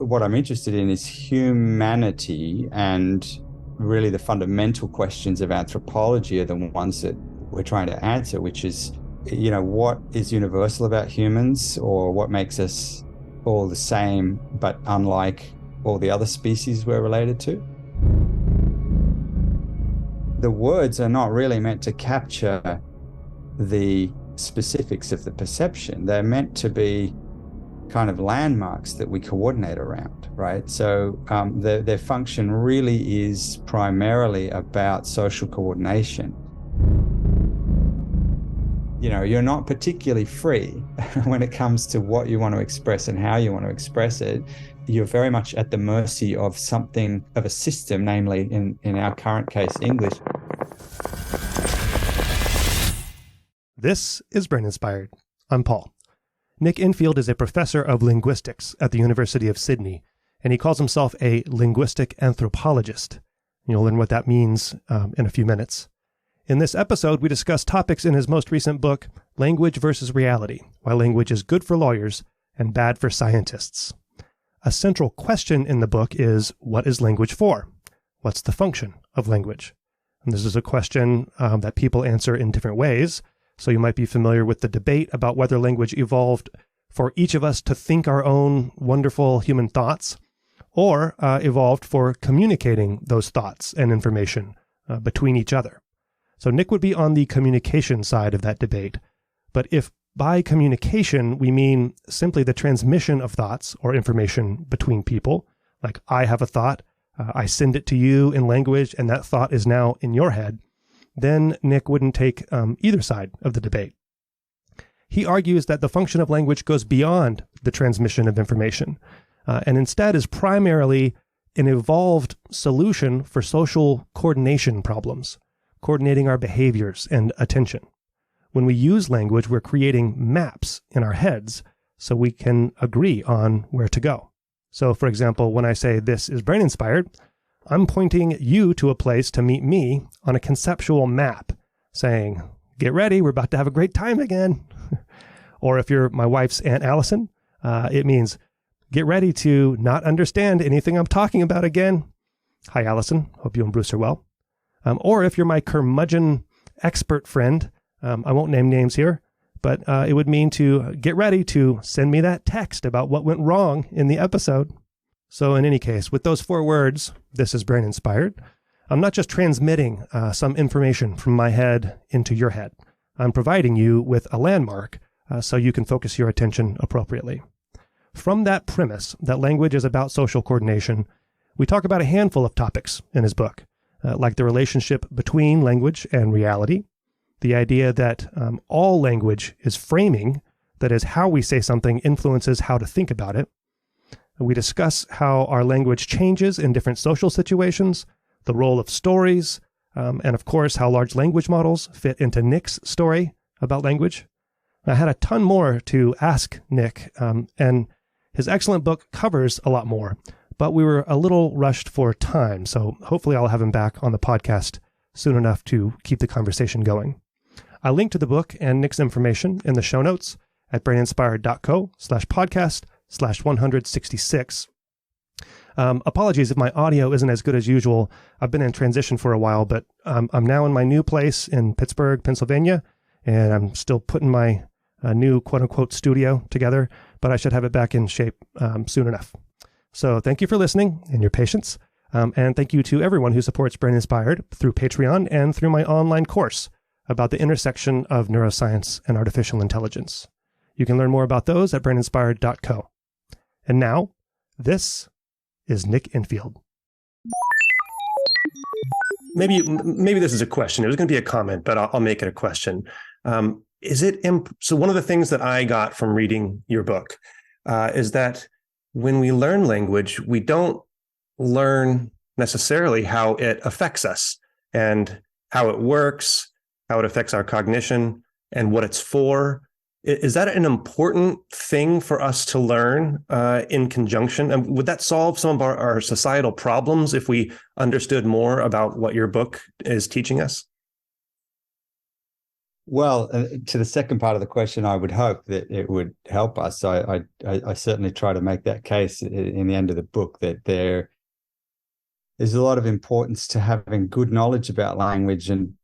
what I'm interested in is humanity, and really the fundamental questions of anthropology are the ones that we're trying to answer, which is, what is universal about humans, or what makes us all the same but unlike all the other species we're related to. The words are not really meant to capture the specifics of the perception. They're meant to be kind of landmarks that we coordinate around, right? So their function really is primarily about social coordination. You're not particularly free when it comes to what you want to express and how you want to express it. You're very much at the mercy of something, of a system, namely in our current case, English. This is Brain Inspired. I'm Paul. Nick Enfield is a professor of linguistics at the University of Sydney, and he calls himself a linguistic anthropologist. You'll learn what that means in a few minutes. In this episode, we discuss topics in his most recent book, Language versus Reality: Why Language is Good for Lawyers and Bad for Scientists. A central question in the book is, what is language for? What's the function of language? And this is a question that people answer in different ways. So you might be familiar with the debate about whether language evolved for each of us to think our own wonderful human thoughts, or evolved for communicating those thoughts and information between each other. So Nick would be on the communication side of that debate. But if by communication we mean simply the transmission of thoughts or information between people, like I have a thought, I send it to you in language, and that thought is now in your head, then Nick wouldn't take either side of the debate. He argues that the function of language goes beyond the transmission of information, and instead is primarily an evolved solution for social coordination problems, coordinating our behaviors and attention. When we use language, we're creating maps in our heads so we can agree on where to go. So, for example, when I say this is Brain Inspired, I'm pointing you to a place to meet me on a conceptual map, saying, get ready, we're about to have a great time again. Or if you're my wife's Aunt Allison, it means, get ready to not understand anything I'm talking about again. Hi, Allison. Hope you and Bruce are well. Or if you're my curmudgeon expert friend, I won't name names here, but it would mean to get ready to send me that text about what went wrong in the episode. So in any case, with those 4 words, this is Brain Inspired, I'm not just transmitting some information from my head into your head. I'm providing you with a landmark so you can focus your attention appropriately. From that premise that language is about social coordination, we talk about a handful of topics in his book, like the relationship between language and reality, the idea that all language is framing, that is, how we say something influences how to think about it. We discuss how our language changes in different social situations, the role of stories, and of course, how large language models fit into Nick's story about language. I had a ton more to ask Nick, and his excellent book covers a lot more, but we were a little rushed for time, so hopefully I'll have him back on the podcast soon enough to keep the conversation going. I link to the book and Nick's information in the show notes at braininspired.co/podcast/166. Apologies if my audio isn't as good as usual. I've been in transition for a while, but I'm now in my new place in Pittsburgh, Pennsylvania, and I'm still putting my new quote-unquote studio together, but I should have it back in shape soon enough. So thank you for listening and your patience, and thank you to everyone who supports Brain Inspired through Patreon and through my online course about the intersection of neuroscience and artificial intelligence. You can learn more about those at braininspired.co. And now, this is Nick Enfield. Maybe this is a question. It was going to be a comment, but I'll make it a question. So one of the things that I got from reading your book is that when we learn language, we don't learn necessarily how it affects us and how it works, how it affects our cognition, and what it's for. Is that an important thing for us to learn in conjunction? And would that solve some of our societal problems if we understood more about what your book is teaching us? Well, to the second part of the question, I would hope that it would help us. I certainly try to make that case in the end of the book, that there's a lot of importance to having good knowledge about language, and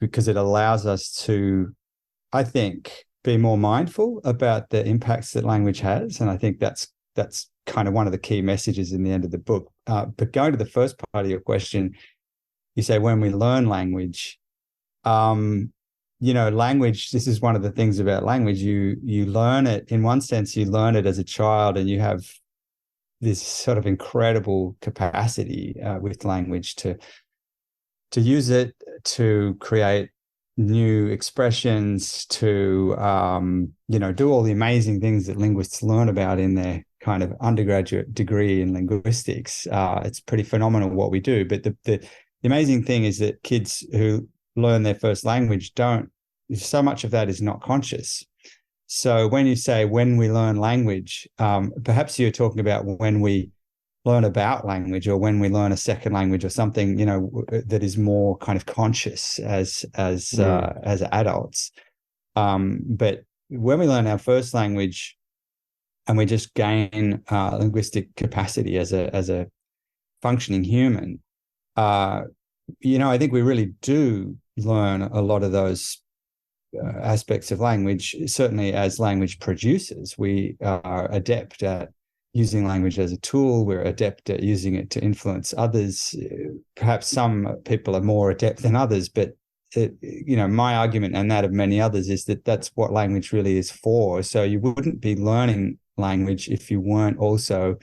because it allows us to, I think, be more mindful about the impacts that language has. And I think that's kind of one of the key messages in the end of the book. But going to the first part of your question, you say when we learn language, language, this is one of the things about language. You learn it, in one sense, you learn it as a child, and you have this sort of incredible capacity with language to use it to create new expressions, to do all the amazing things that linguists learn about in their kind of undergraduate degree in linguistics. It's pretty phenomenal what we do. But the amazing thing is that kids who learn their first language so much of that is not conscious. So when you say when we learn language, perhaps you're talking about when we learn about language, or when we learn a second language, or something, that is more kind of conscious as adults. But when we learn our first language and we just gain linguistic capacity as a functioning human, I think we really do learn a lot of those aspects of language. Certainly as language producers, we are adept at using language as a tool. We're adept at using it to influence others. Perhaps some people are more adept than others, but my argument, and that of many others, is that that's what language really is for. So you wouldn't be learning language if you weren't also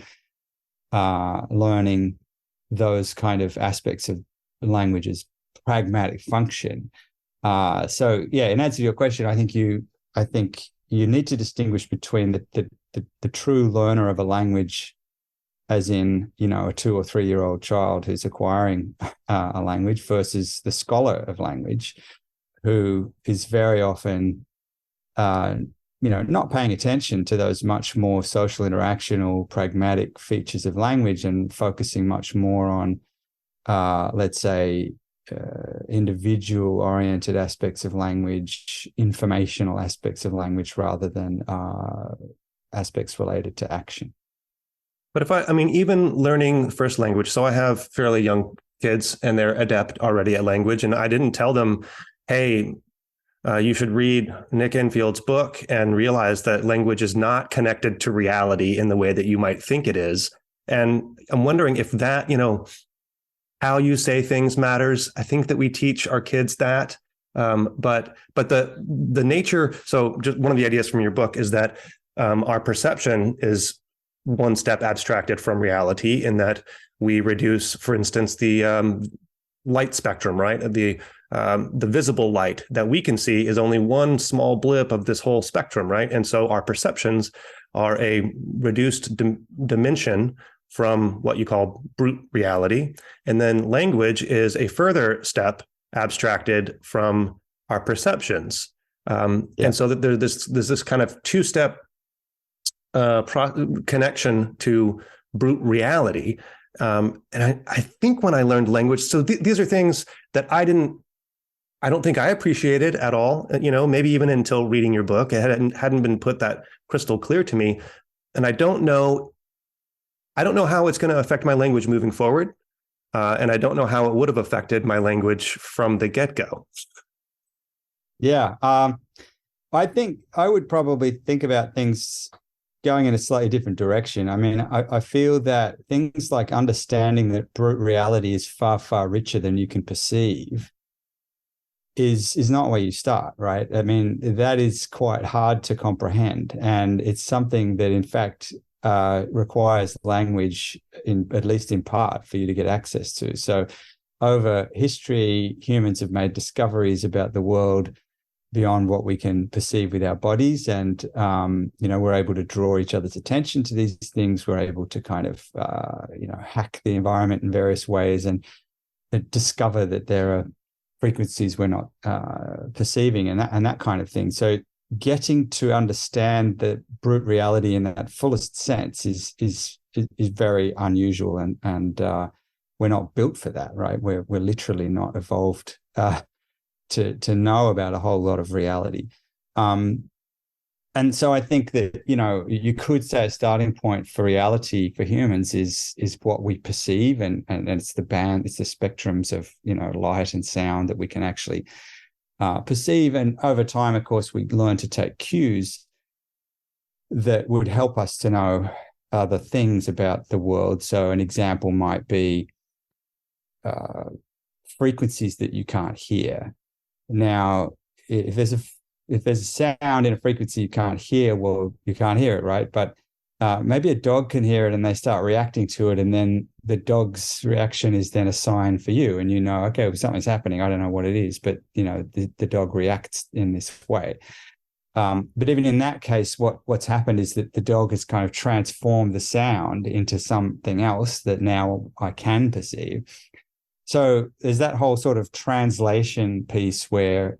learning those kind of aspects of language's pragmatic function. So yeah, in answer to your question, I think you need to distinguish between the true learner of a language, as in, a 2 or 3 year old child who's acquiring a language, versus the scholar of language, who is very often, not paying attention to those much more social interactional, pragmatic features of language, and focusing much more on, let's say, individual oriented aspects of language, informational aspects of language, rather than aspects related to action. But even learning first language, so I have fairly young kids and they're adept already at language, and I didn't tell them, hey, you should read Nick Enfield's book and realize that language is not connected to reality in the way that you might think it is. And I'm wondering if that, how you say things matters. I think that we teach our kids that. But the nature, so just one of the ideas from your book is that our perception is one step abstracted from reality, in that we reduce, for instance, the light spectrum, right? The visible light that we can see is only one small blip of this whole spectrum, right? And so our perceptions are a reduced dimension from what you call brute reality. And then language is a further step abstracted from our perceptions. And so that there's this kind of two-step connection to brute reality. And I think when I learned language, so these are things that I don't think I appreciated at all, maybe even until reading your book. It hadn't been put that crystal clear to me. And I don't know how it's going to affect my language moving forward. And I don't know how it would have affected my language from the get-go. Yeah. I think I would probably think about things going in a slightly different direction. I mean, I feel that things like understanding that brute reality is far, far richer than you can perceive is not where you start, right? I mean, that is quite hard to comprehend. And it's something that, in fact, requires language, at least in part, for you to get access to. So over history, humans have made discoveries about the world beyond what we can perceive with our bodies. And, we're able to draw each other's attention to these things. We're able to kind of, hack the environment in various ways and discover that there are frequencies we're not perceiving, and that kind of thing. So getting to understand the brute reality in that fullest sense is very unusual, and we're not built for that, right? We're literally not evolved to know about a whole lot of reality. And so I think that, you could say a starting point for reality for humans is what we perceive, and it's the spectrums of, light and sound that we can actually perceive. And over time, of course, we learn to take cues that would help us to know other things about the world. So an example might be frequencies that you can't hear. Now, if there's a sound in a frequency you can't hear, well, you can't hear it, right? But maybe a dog can hear it and they start reacting to it, and then the dog's reaction is then a sign for you, and okay, well, something's happening. I don't know what it is, but the dog reacts in this way. But even in that case, what's happened is that the dog has kind of transformed the sound into something else that now I can perceive. So there's that whole sort of translation piece where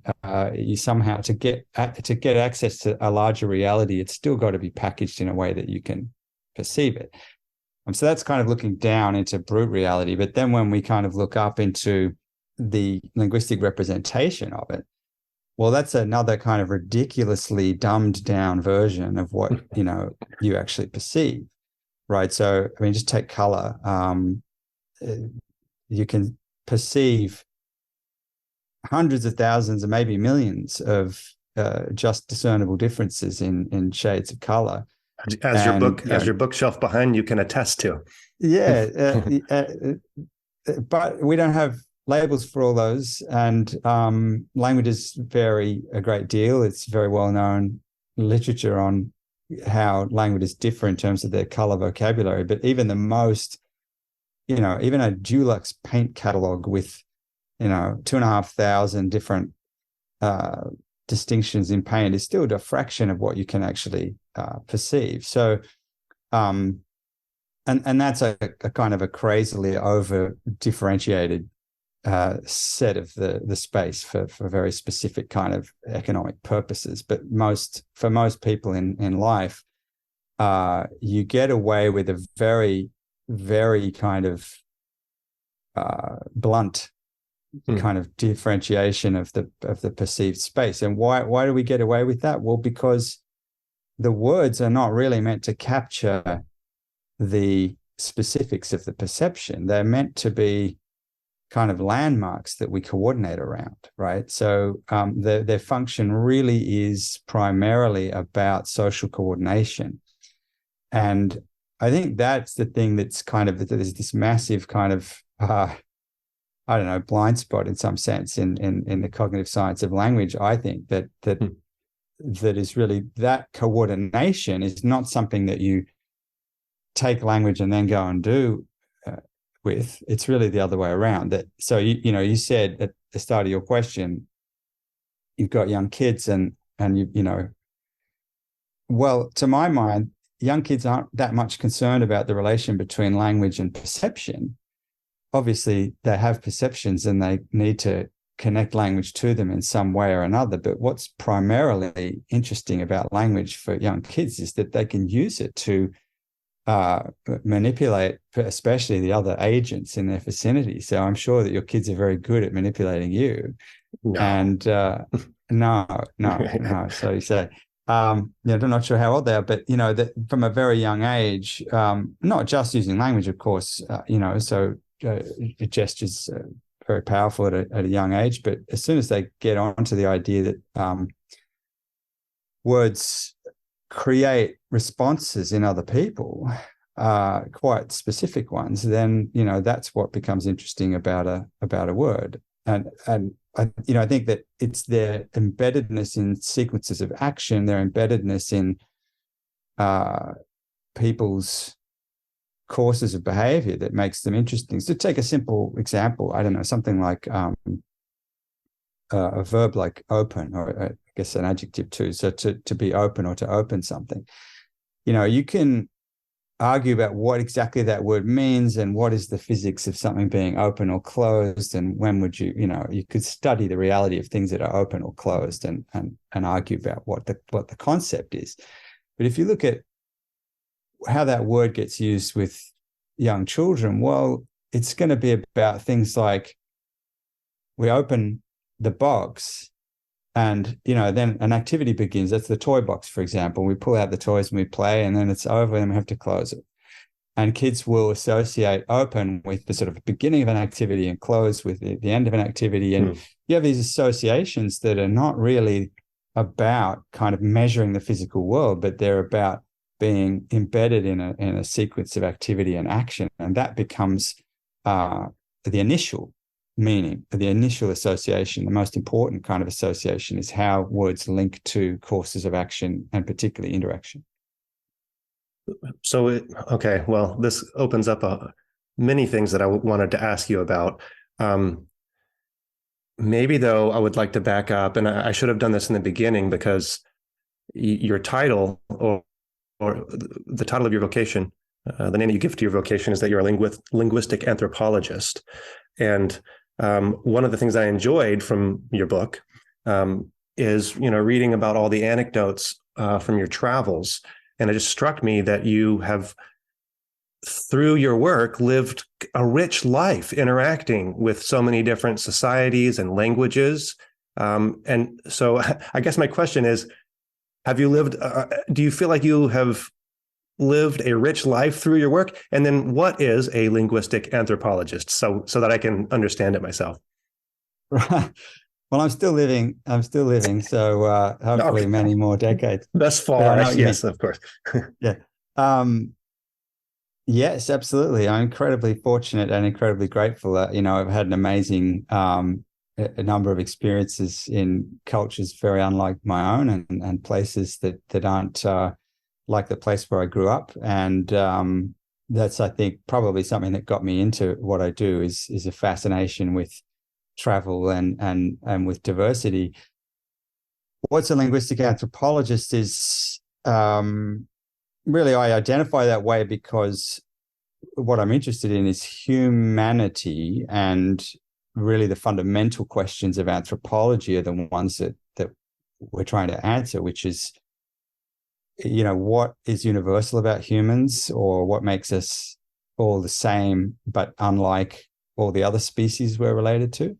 you somehow, to get access to a larger reality, it's still got to be packaged in a way that you can perceive it. So that's kind of looking down into brute reality. But then when we kind of look up into the linguistic representation of it, well, that's another kind of ridiculously dumbed down version of what, you actually perceive, right? So, I mean, just take color. You can perceive hundreds of thousands and maybe millions of just discernible differences in shades of color. As your bookshelf behind you can attest to. Yeah. But we don't have labels for all those, and languages vary a great deal. It's very well-known literature on how languages differ in terms of their color vocabulary. But even the most, even a Dulux paint catalog with, 2,500 different distinctions in paint is still a fraction of what you can actually perceive. So, and that's a kind of a crazily over differentiated set of the space for very specific kind of economic purposes. But for most people in life, you get away with a very, very kind of blunt kind of differentiation of the perceived space. And why do we get away with that? Well, because the words are not really meant to capture the specifics of the perception. They're meant to be kind of landmarks that we coordinate around, right? So their function really is primarily about social coordination. And I think that's the thing that's kind of, there's this massive kind of, blind spot in some sense in the cognitive science of language. I think that is really, that coordination is not something that you take language and then go and do with. It's really the other way around. That so you said at the start of your question, you've got young kids and well, to my mind, young kids aren't that much concerned about the relation between language and perception. Obviously, they have perceptions and they need to connect language to them in some way or another. But what's primarily interesting about language for young kids is that they can use it to manipulate, especially the other agents in their vicinity. So I'm sure that your kids are very good at manipulating you. No. And no. So you say, I'm not sure how old they are, but that from a very young age, not just using language, of course, so gestures are very powerful at a young age. But as soon as they get onto the idea that words create responses in other people, quite specific ones, then that's what becomes interesting about a word. And I think that it's their embeddedness in sequences of action, their embeddedness in people's courses of behavior that makes them interesting. So take a simple example, I don't know, something like a verb like open, or I guess an adjective too. So to be open or to open something. You can argue about what exactly that word means and what is the physics of something being open or closed, and when would you could study the reality of things that are open or closed and argue about what the concept is. But if you look at how that word gets used with young children, well, it's going to be about things like we open the box, and then an activity begins. That's the toy box, for example. We pull out the toys and we play, and then it's over, and we have to close it. And kids will associate open with the sort of beginning of an activity and close with the end of an activity. And you have these associations that are not really about kind of measuring the physical world, but they're about being embedded in a sequence of activity and action. And that becomes the initial meaning, the initial association. The most important kind of association is how words link to courses of action, and particularly interaction. So, okay, well, this opens up many things that I wanted to ask you about. Maybe, though, I would like to back up, and I should have done this in the beginning, because your title, or the title of your vocation, the name you give to your vocation, is that you're a linguistic anthropologist. And one of the things I enjoyed from your book is, reading about all the anecdotes from your travels. And it just struck me that you have, through your work, lived a rich life interacting with so many different societies and languages. And so I guess my question is, have you lived, do you feel like you have lived a rich life through your work? And then what is a linguistic anthropologist, so that I can understand it myself? Right. Well, I'm still living. So hopefully many more decades. Thus far, yes, of course. Yeah. Yes, absolutely. I'm incredibly fortunate and incredibly grateful. I've had an amazing a number of experiences in cultures very unlike my own, and places that aren't like the place where I grew up. And that's, I think, probably something that got me into what I do is a fascination with travel and with diversity. What's a linguistic anthropologist is really, I identify that way because what I'm interested in is humanity, and really the fundamental questions of anthropology are the ones that we're trying to answer, which is, what is universal about humans, or what makes us all the same but unlike all the other species we're related to?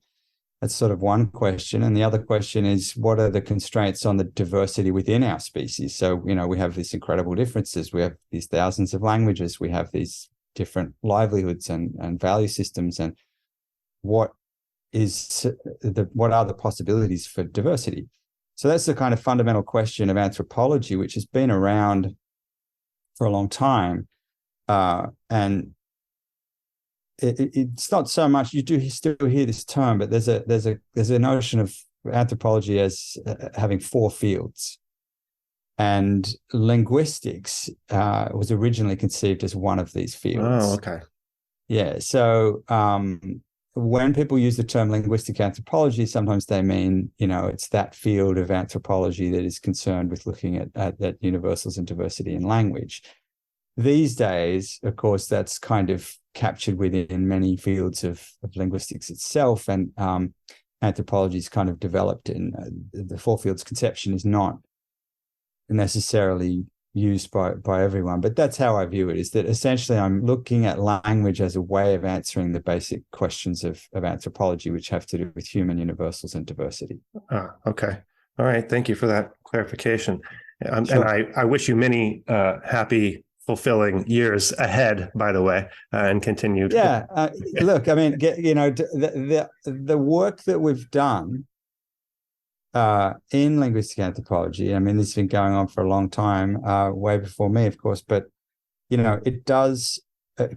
That's sort of one question. And the other question is, what are the constraints on the diversity within our species? So, we have these incredible differences. We have these thousands of languages. We have these different livelihoods and value systems. And what are the possibilities for diversity? So that's the kind of fundamental question of anthropology, which has been around for a long time. And it's not so much, you do still hear this term, but there's a notion of anthropology as having four fields, and linguistics was originally conceived as one of these fields. Oh, okay. Yeah. So when people use the term linguistic anthropology, sometimes they mean, it's that field of anthropology that is concerned with looking at universals and diversity in language. These days, of course, that's kind of captured within many fields of linguistics itself, and anthropology is kind of developed in the four fields conception is not necessarily used by everyone, but that's how I view it, is that essentially I'm looking at language as a way of answering the basic questions of anthropology, which have to do with human universals and diversity. Okay. All right. Thank you for that clarification. Sure. And I wish you many happy, fulfilling years ahead, by the way, and continued. Yeah. Look, I mean, the work that we've done in linguistic anthropology, I mean, this has been going on for a long time, way before me, of course, but, it does,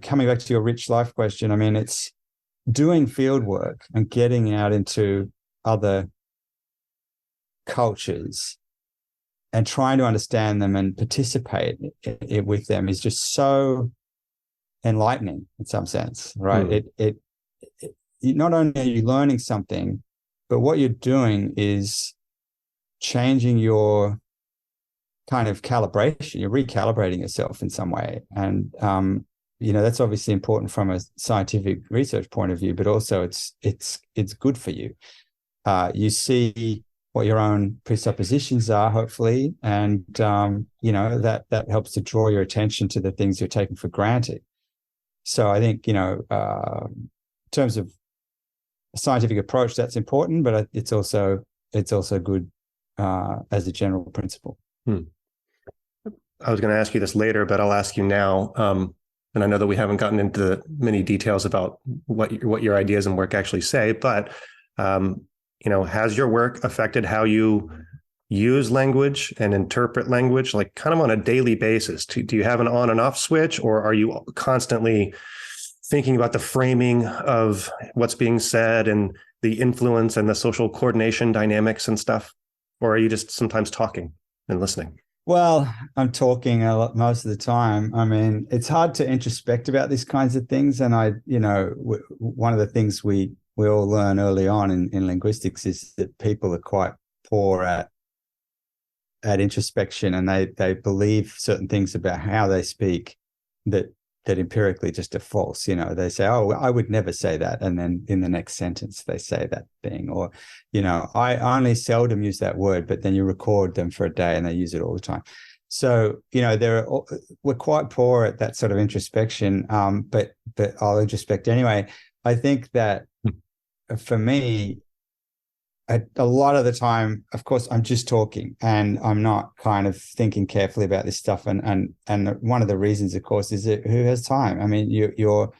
coming back to your rich life question, I mean, it's doing field work and getting out into other cultures and trying to understand them and participate with them is just so enlightening in some sense, right? It not only are you learning something, but what you're doing is changing your kind of calibration. You're recalibrating yourself in some way. And, that's obviously important from a scientific research point of view, but also it's good for you. You see what your own presuppositions are, hopefully, and that helps to draw your attention to the things you're taking for granted. So I think in terms of scientific approach that's important, but it's also good as a general principle. I was going to ask you this later, but I'll ask you now. And I know that we haven't gotten into many details about what your ideas and work actually say, but has your work affected how you use language and interpret language, like kind of on a daily basis? Do you have an on and off switch, or are you constantly thinking about the framing of what's being said and the influence and the social coordination dynamics and stuff? Or are you just sometimes talking and listening? Well, I'm talking a lot most of the time. I mean, it's hard to introspect about these kinds of things. And one of the things we all learn early on in linguistics is that people are quite poor at introspection, and they believe certain things about how they speak that empirically just are false. They say, "Oh, I would never say that," and then in the next sentence they say that thing. Or, I only seldom use that word, but then you record them for a day and they use it all the time. So, we're quite poor at that sort of introspection. But I'll introspect anyway. I think that for me, a lot of the time, of course, I'm just talking and I'm not kind of thinking carefully about this stuff. And one of the reasons, of course, is that who has time? I mean, you're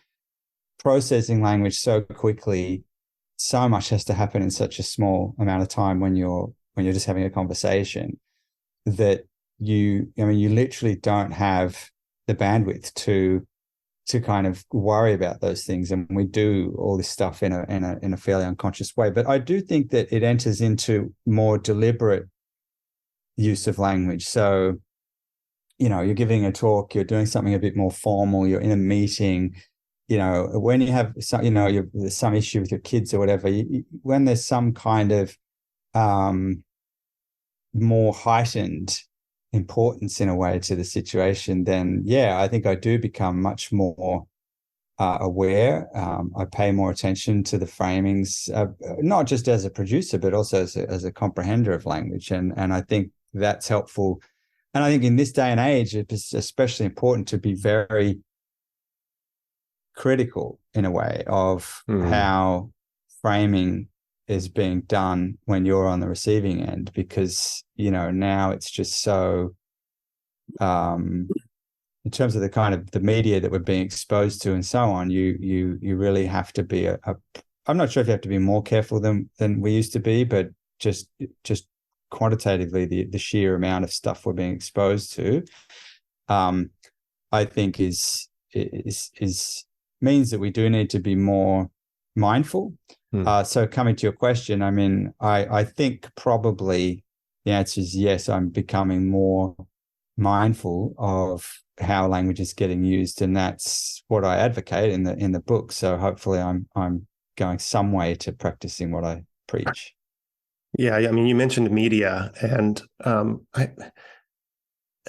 processing language so quickly. So much has to happen in such a small amount of time when you're just having a conversation, that you literally don't have the bandwidth to kind of worry about those things, and we do all this stuff in a fairly unconscious way. But I do think that it enters into more deliberate use of language. So, you're giving a talk, you're doing something a bit more formal, you're in a meeting, when you have some, there's some issue with your kids or whatever, when there's some kind of more heightened importance in a way to the situation, then I think I do become much more aware. I pay more attention to the framings, not just as a producer, but also as a comprehender of language. And I think that's helpful. And I think in this day and age, it's especially important to be very critical in a way of how framing is being done when you're on the receiving end, because now it's just so in terms of the kind of the media that we're being exposed to and so on, you really have to be I'm not sure if you have to be more careful than we used to be, but just quantitatively the sheer amount of stuff we're being exposed to, I think is means that we do need to be more mindful. So coming to your question, I mean, I think probably the answer is yes. I'm becoming more mindful of how language is getting used, and that's what I advocate in the book. So hopefully, I'm going some way to practicing what I preach. Yeah, I mean, you mentioned media, and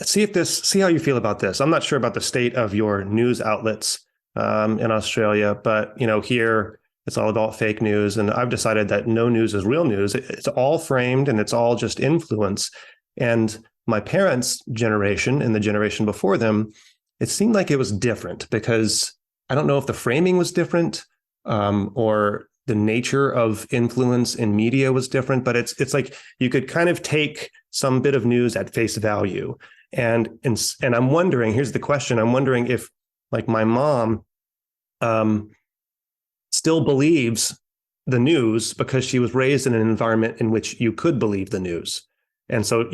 see how you feel about this. I'm not sure about the state of your news outlets in Australia, but here it's all about fake news, and I've decided that no news is real news. It's all framed, and it's all just influence. And my parents' generation and the generation before them, it seemed like it was different, because I don't know if the framing was different or the nature of influence in media was different, but it's like you could kind of take some bit of news at face value. And I'm wondering, here's the question, I'm wondering if, like, my mom still believes the news because she was raised in an environment in which you could believe the news. And so,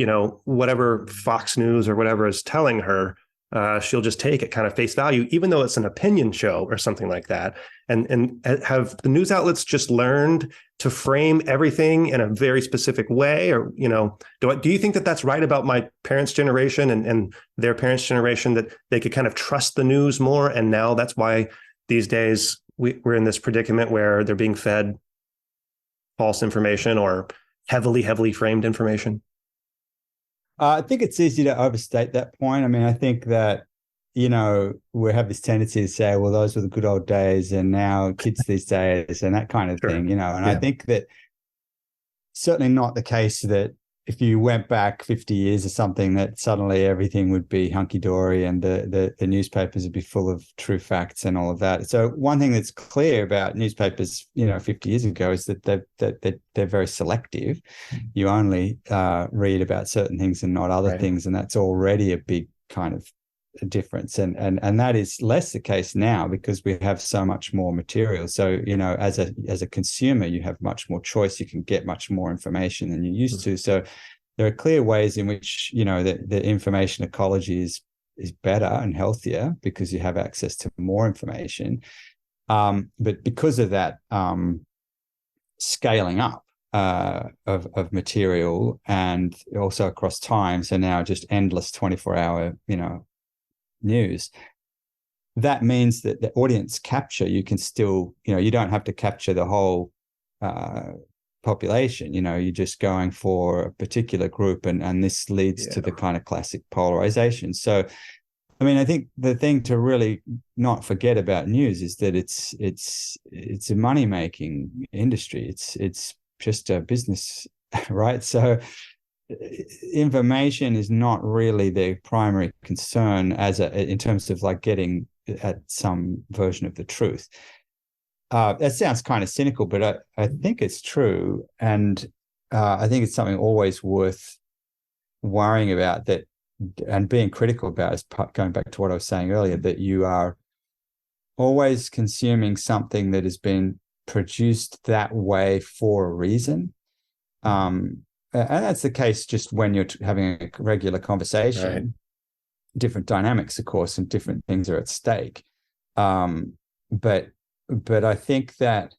whatever Fox News or whatever is telling her, she'll just take it kind of face value, even though it's an opinion show or something like that. And have the news outlets just learned to frame everything in a very specific way? Or, do you think that that's right about my parents' generation and their parents' generation, that they could kind of trust the news more? And now that's why these days we're in this predicament where they're being fed false information or heavily framed information? I think it's easy to overstate that point. I mean, I think that, we have this tendency to say, well, those were the good old days and now kids these days and that kind of thing, and I think that certainly not the case that if you went back 50 years or something, that suddenly everything would be hunky-dory and the newspapers would be full of true facts and all of that. So one thing that's clear about newspapers, 50 years ago is that they're very selective. You only read about certain things and not other things, and that's already a big kind of difference. And that is less the case now because we have so much more material. So, as a consumer, you have much more choice. You can get much more information than you used to. So there are clear ways in which, the information ecology is better and healthier because you have access to more information. But because of that scaling up of material and also across time, so now just endless 24-hour, news, that means that the audience capture, you can still, you don't have to capture the whole population, you're just going for a particular group, and this leads to the kind of classic polarization. So, I mean, I think the thing to really not forget about news is that it's a money-making industry. It's just a business, right? So information is not really the primary concern in terms of like getting at some version of the truth. That sounds kind of cynical, but I think it's true. And I think it's something always worth worrying about that and being critical about, is going back to what I was saying earlier, that you are always consuming something that has been produced that way for a reason. And that's the case just when you're having a regular conversation. Right. Different dynamics, of course, and different things are at stake. But I think that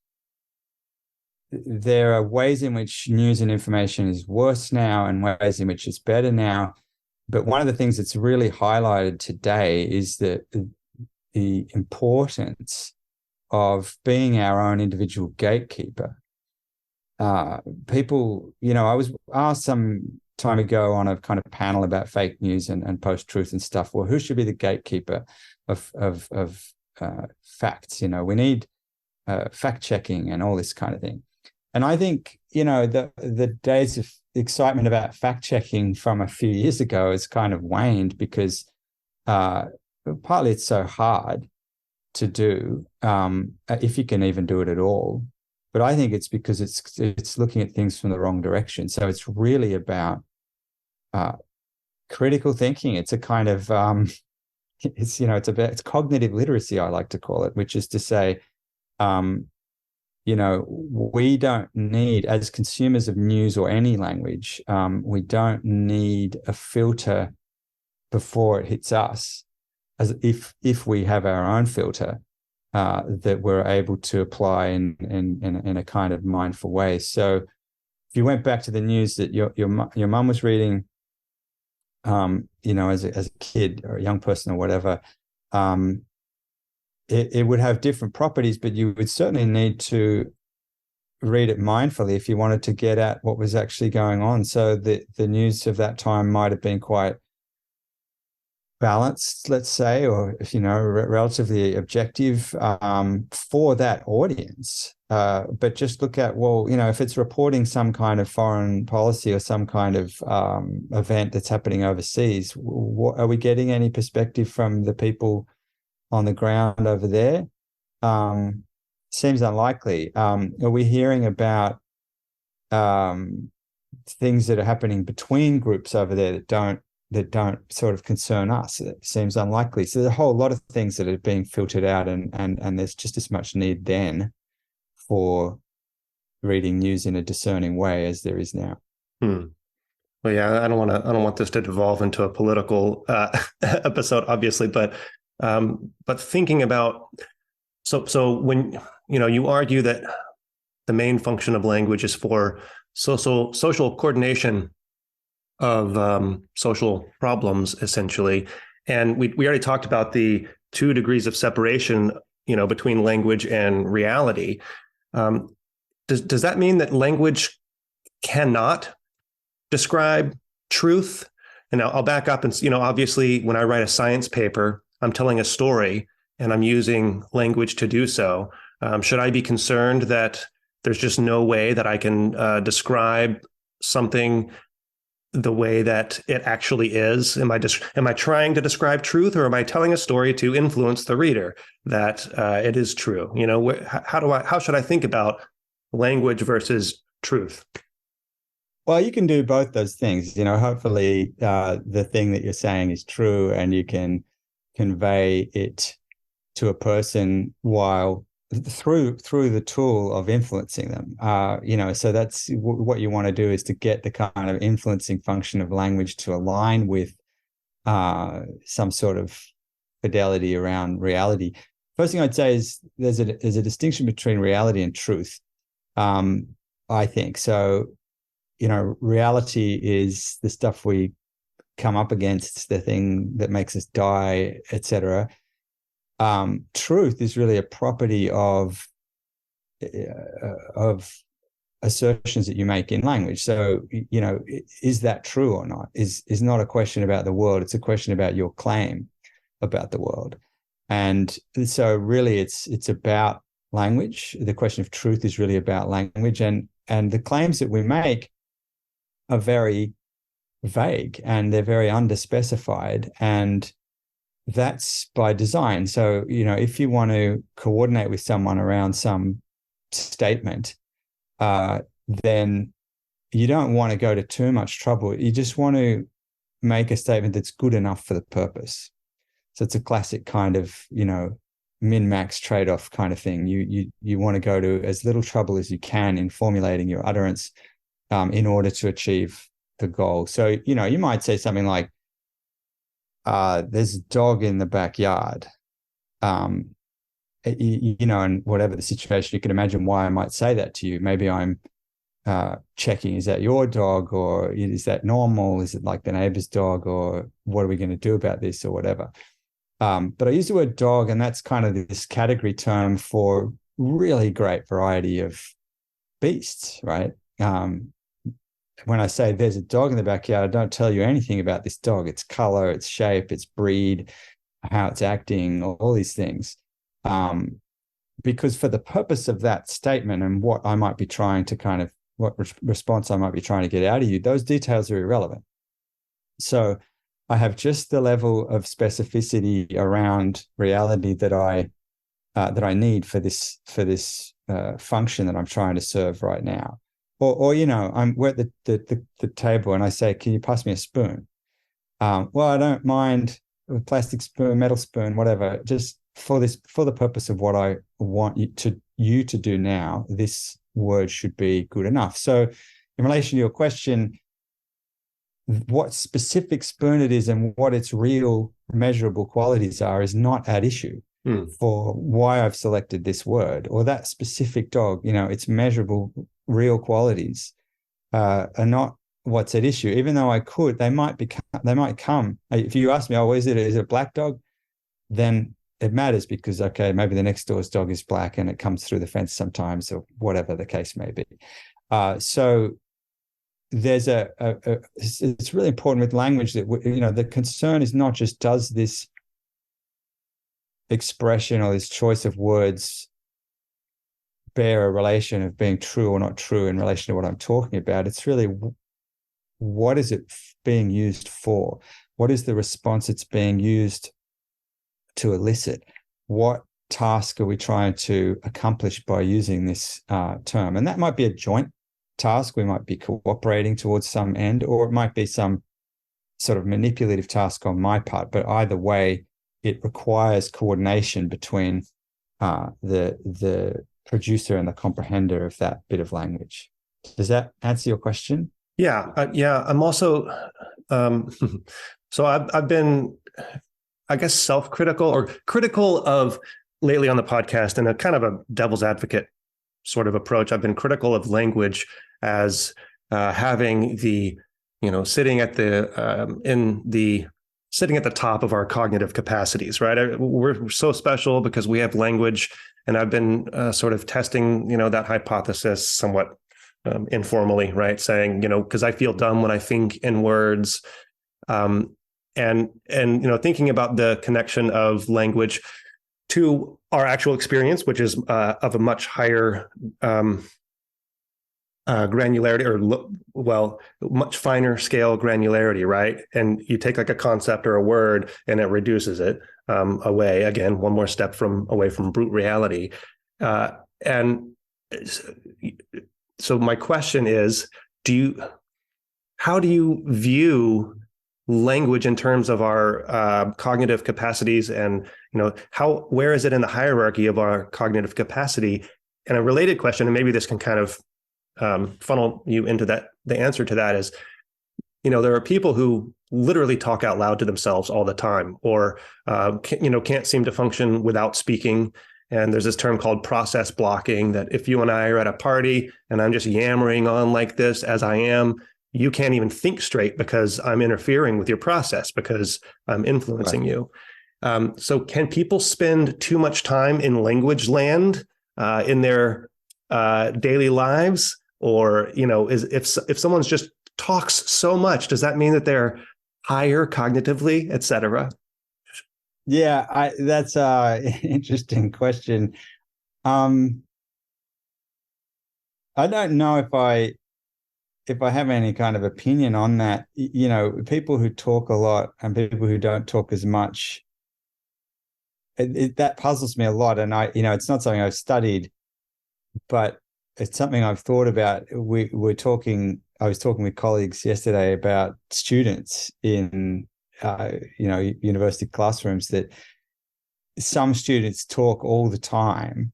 there are ways in which news and information is worse now and ways in which it's better now. But one of the things that's really highlighted today is the importance of being our own individual gatekeeper. People, I was asked some time ago on a kind of panel about fake news and post-truth and stuff. Well, who should be the gatekeeper of facts? We need fact-checking and all this kind of thing. And I think, the days of excitement about fact-checking from a few years ago has kind of waned because partly it's so hard to do, if you can even do it at all. But I think it's because it's looking at things from the wrong direction. So it's really about critical thinking. It's a kind of it's cognitive literacy, I like to call it, which is to say, we don't need, as consumers of news or any language, we don't need a filter before it hits us, as if we have our own filter. That we're able to apply in a kind of mindful way. So if you went back to the news that your mum was reading, as a kid or a young person or whatever, it would have different properties, but you would certainly need to read it mindfully if you wanted to get at what was actually going on. So the news of that time might have been quite balanced, let's say, or relatively objective for that audience. But just look at, if it's reporting some kind of foreign policy or some kind of event that's happening overseas, are we getting any perspective from the people on the ground over there? Seems unlikely. Are we hearing about things that are happening between groups over there that don't sort of concern us? It seems unlikely. So there's a whole lot of things that are being filtered out, and there's just as much need then for reading news in a discerning way as there is now. Well, yeah, I don't want this to devolve into a political episode, obviously, but thinking about, so when you argue that the main function of language is for social coordination of social problems, essentially. And we already talked about the 2 degrees of separation, between language and reality. Does that mean that language cannot describe truth? And I'll back up and, obviously when I write a science paper, I'm telling a story and I'm using language to do so. Should I be concerned that there's just no way that I can describe something the way that it actually is? Am I trying to describe truth, or am I telling a story to influence the reader that it is true? How should I think about language versus truth? Well, you can do both those things. Hopefully, the thing that you're saying is true, and you can convey it to a person while through the tool of influencing them. So that's what you want to do, is to get the kind of influencing function of language to align with some sort of fidelity around reality. First thing I'd say is there's a distinction between reality and truth. I think so. Reality is the stuff we come up against, the thing that makes us die, etc. Truth is really a property of assertions that you make in language. So, is that true or not? Is not a question about the world. It's a question about your claim about the world. And so, really, it's about language. The question of truth is really about language, and the claims that we make are very vague and they're very underspecified, and that's by design. So, if you want to coordinate with someone around some statement, then you don't want to go to too much trouble. You just want to make a statement that's good enough for the purpose. So it's a classic kind of, min-max trade-off kind of thing. You want to go to as little trouble as you can in formulating your utterance in order to achieve the goal. So, you might say something like, there's a dog in the backyard, and whatever the situation, you can imagine why I might say that to you. Maybe I'm checking, is that your dog, or is that normal? Is it like the neighbor's dog, or what are we going to do about this, or whatever? But I use the word dog, and that's kind of this category term for really great variety of beasts, right? When I say there's a dog in the backyard, I don't tell you anything about this dog, its color, its shape, its breed, how it's acting, all these things. Because for the purpose of that statement and what I might be trying to what response I might be trying to get out of you, those details are irrelevant. So I have just the level of specificity around reality that I need for this function that I'm trying to serve right now. Or we're at the table and I say, can you pass me a spoon? Well, I don't mind a plastic spoon, metal spoon, whatever. Just for the purpose of what I want you to do now, this word should be good enough. So in relation to your question, what specific spoon it is and what its real measurable qualities are is not at issue for why I've selected this word or that specific dog. Its measurable real qualities are not what's at issue. Even though they might come. If you ask me, is it a black dog? Then it matters because, okay, maybe the next door's dog is black and it comes through the fence sometimes, or whatever the case may be. So there's it's really important with language that, the concern is not just does this expression or this choice of words bear a relation of being true or not true in relation to what I'm talking about. It's really, what is it being used for? What is the response it's being used to elicit? What task are we trying to accomplish by using this term? And that might be a joint task. We might be cooperating towards some end, or it might be some sort of manipulative task on my part. But either way, it requires coordination between the producer and the comprehender of that bit of language. Does that answer your question? Yeah. I'm also, so I've been, I guess, self-critical or critical of lately on the podcast, and a kind of a devil's advocate sort of approach. I've been critical of language as having the, sitting at the sitting at the top of our cognitive capacities, right? We're so special because we have language, and I've been sort of testing, that hypothesis somewhat informally, right? Saying, because I feel dumb when I think in words, and thinking about the connection of language to our actual experience, which is of a much higher granularity, well, much finer scale granularity, right? And you take like a concept or a word and it reduces it away, again, one more step away from brute reality. And so my question is, how do you view language in terms of our cognitive capacities, and where is it in the hierarchy of our cognitive capacity? And a related question, and maybe this can kind of funnel you into that, the answer to that is, there are people who literally talk out loud to themselves all the time, or can't seem to function without speaking. And there's this term called process blocking, that if you and I are at a party and I'm just yammering on like this as I am, you can't even think straight because I'm interfering with your process, because I'm influencing Right. you. So can people spend too much time in language land in their daily lives? Or, if someone's just talks so much, does that mean that they're higher cognitively, et cetera? Yeah, that's an interesting question. I don't know if I have any kind of opinion on that. People who talk a lot and people who don't talk as much, that puzzles me a lot. And it's not something I've studied, but it's something I've thought about. I was talking with colleagues yesterday about students in, university classrooms, that some students talk all the time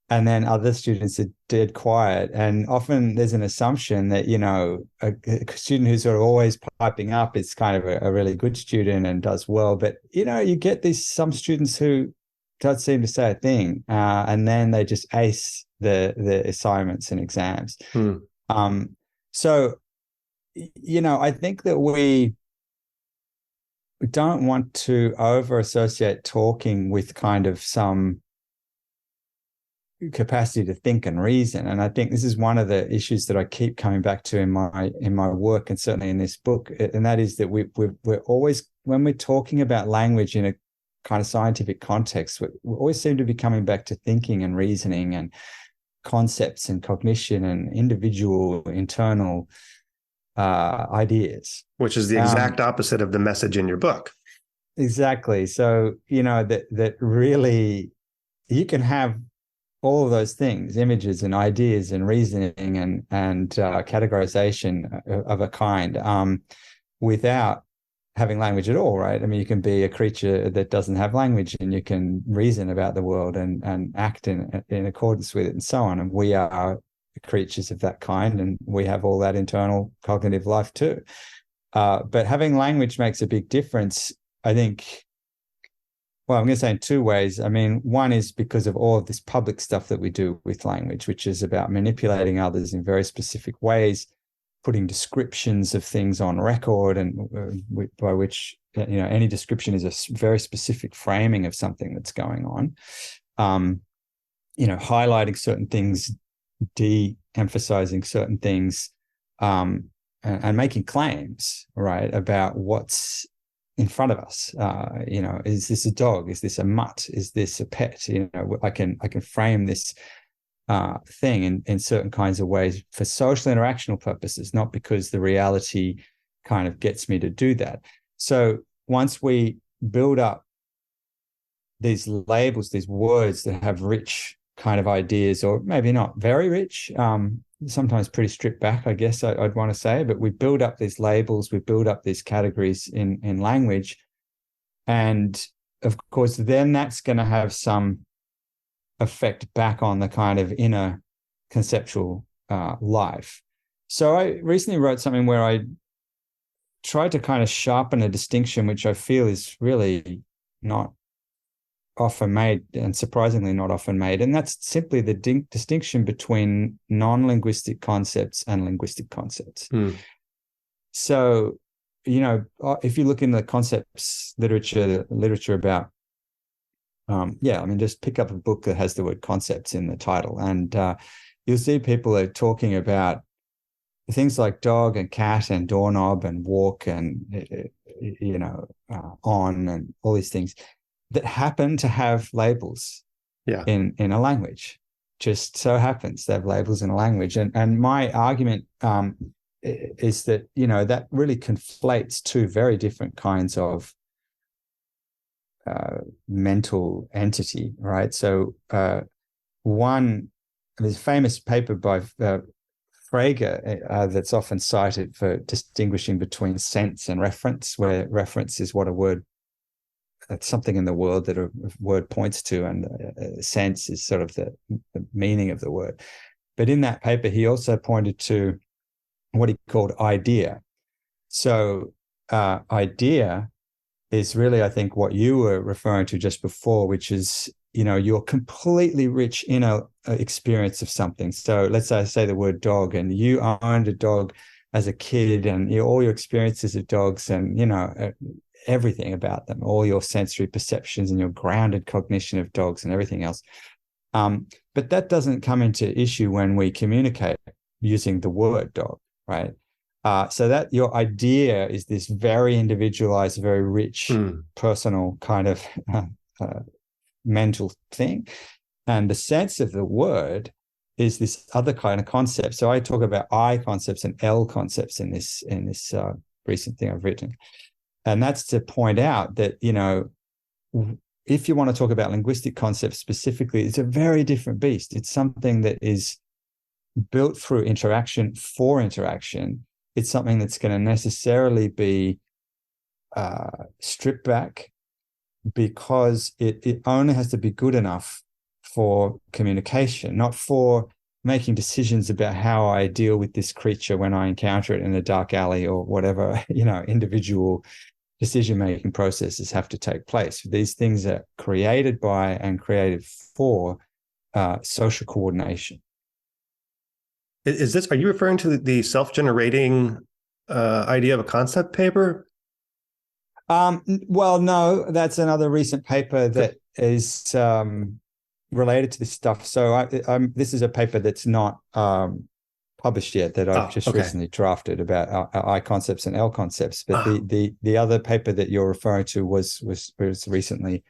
and then other students are dead quiet. And often there's an assumption that, a student who's sort of always piping up is kind of a really good student and does well. But, you get some students who don't seem to say a thing, and then they just ace the assignments and exams. So, I think that we don't want to over associate talking with kind of some capacity to think and reason. And I think this is one of the issues that I keep coming back to in my work, and certainly in this book. And that is that we're always, when we're talking about language in a kind of scientific context, we always seem to be coming back to thinking and reasoning and concepts and cognition and individual internal ideas, which is the exact opposite of the message in your book. Exactly. So, that really, you can have all of those things, images and ideas and reasoning and categorization of a kind, without having language at all, right? I mean, you can be a creature that doesn't have language and you can reason about the world and act in accordance with it and so on. And we are creatures of that kind, and we have all that internal cognitive life too. But having language makes a big difference, I think. Well, I'm going to say in two ways. I mean, one is because of all of this public stuff that we do with language, which is about manipulating others in very specific ways, putting descriptions of things on record, and by which, any description is a very specific framing of something that's going on. Highlighting certain things, de-emphasizing certain things, and making claims, right, about what's in front of us. Is this a dog? Is this a mutt? Is this a pet? I can frame this thing in certain kinds of ways for social interactional purposes, not because the reality kind of gets me to do that. So once we build up these labels, these words that have rich kind of ideas, or maybe not very rich, sometimes pretty stripped back, I guess I'd want to say, but we build up these labels, we build up these categories in language. And of course, then that's going to have some effect back on the kind of inner conceptual life. So I recently wrote something where I tried to kind of sharpen a distinction, which I feel is really not often made, and surprisingly not often made. And that's simply the distinction between non-linguistic concepts and linguistic concepts. So, if you look in the concepts literature about, just pick up a book that has the word concepts in the title, and you'll see people are talking about things like dog and cat and doorknob and walk and, on, and all these things that happen to have labels in a language. just so happens to have labels in a language. And my argument is that, that really conflates two very different kinds of mental entity, right? So there's a famous paper by Frege that's often cited for distinguishing between sense and reference, where reference is what a word, something in the world that a word points to, and sense is sort of the meaning of the word. But in that paper, he also pointed to what he called idea. So idea is really, I think, what you were referring to just before, which is, your completely rich inner experience of something. So let's say the word dog, and you owned a dog as a kid, and all your experiences of dogs, and everything about them, all your sensory perceptions and your grounded cognition of dogs and everything else. But that doesn't come into issue when we communicate using the word dog, right? So that your idea is this very individualized, very rich, personal kind of mental thing. And the sense of the word is this other kind of concept. So I talk about I concepts and L concepts in this recent thing I've written. And that's to point out that, if you want to talk about linguistic concepts specifically, it's a very different beast. It's something that is built through interaction for interaction. It's something that's going to necessarily be stripped back, because it only has to be good enough for communication, not for making decisions about how I deal with this creature when I encounter it in a dark alley or whatever, individual decision-making processes have to take place. These things are created by and created for social coordination. Are you referring to the self-generating idea of a concept paper? Well, no, that's another recent paper that is related to this stuff. So this is a paper that's not published yet, that I've just recently drafted about I concepts and L concepts. But the other paper that you're referring to was recently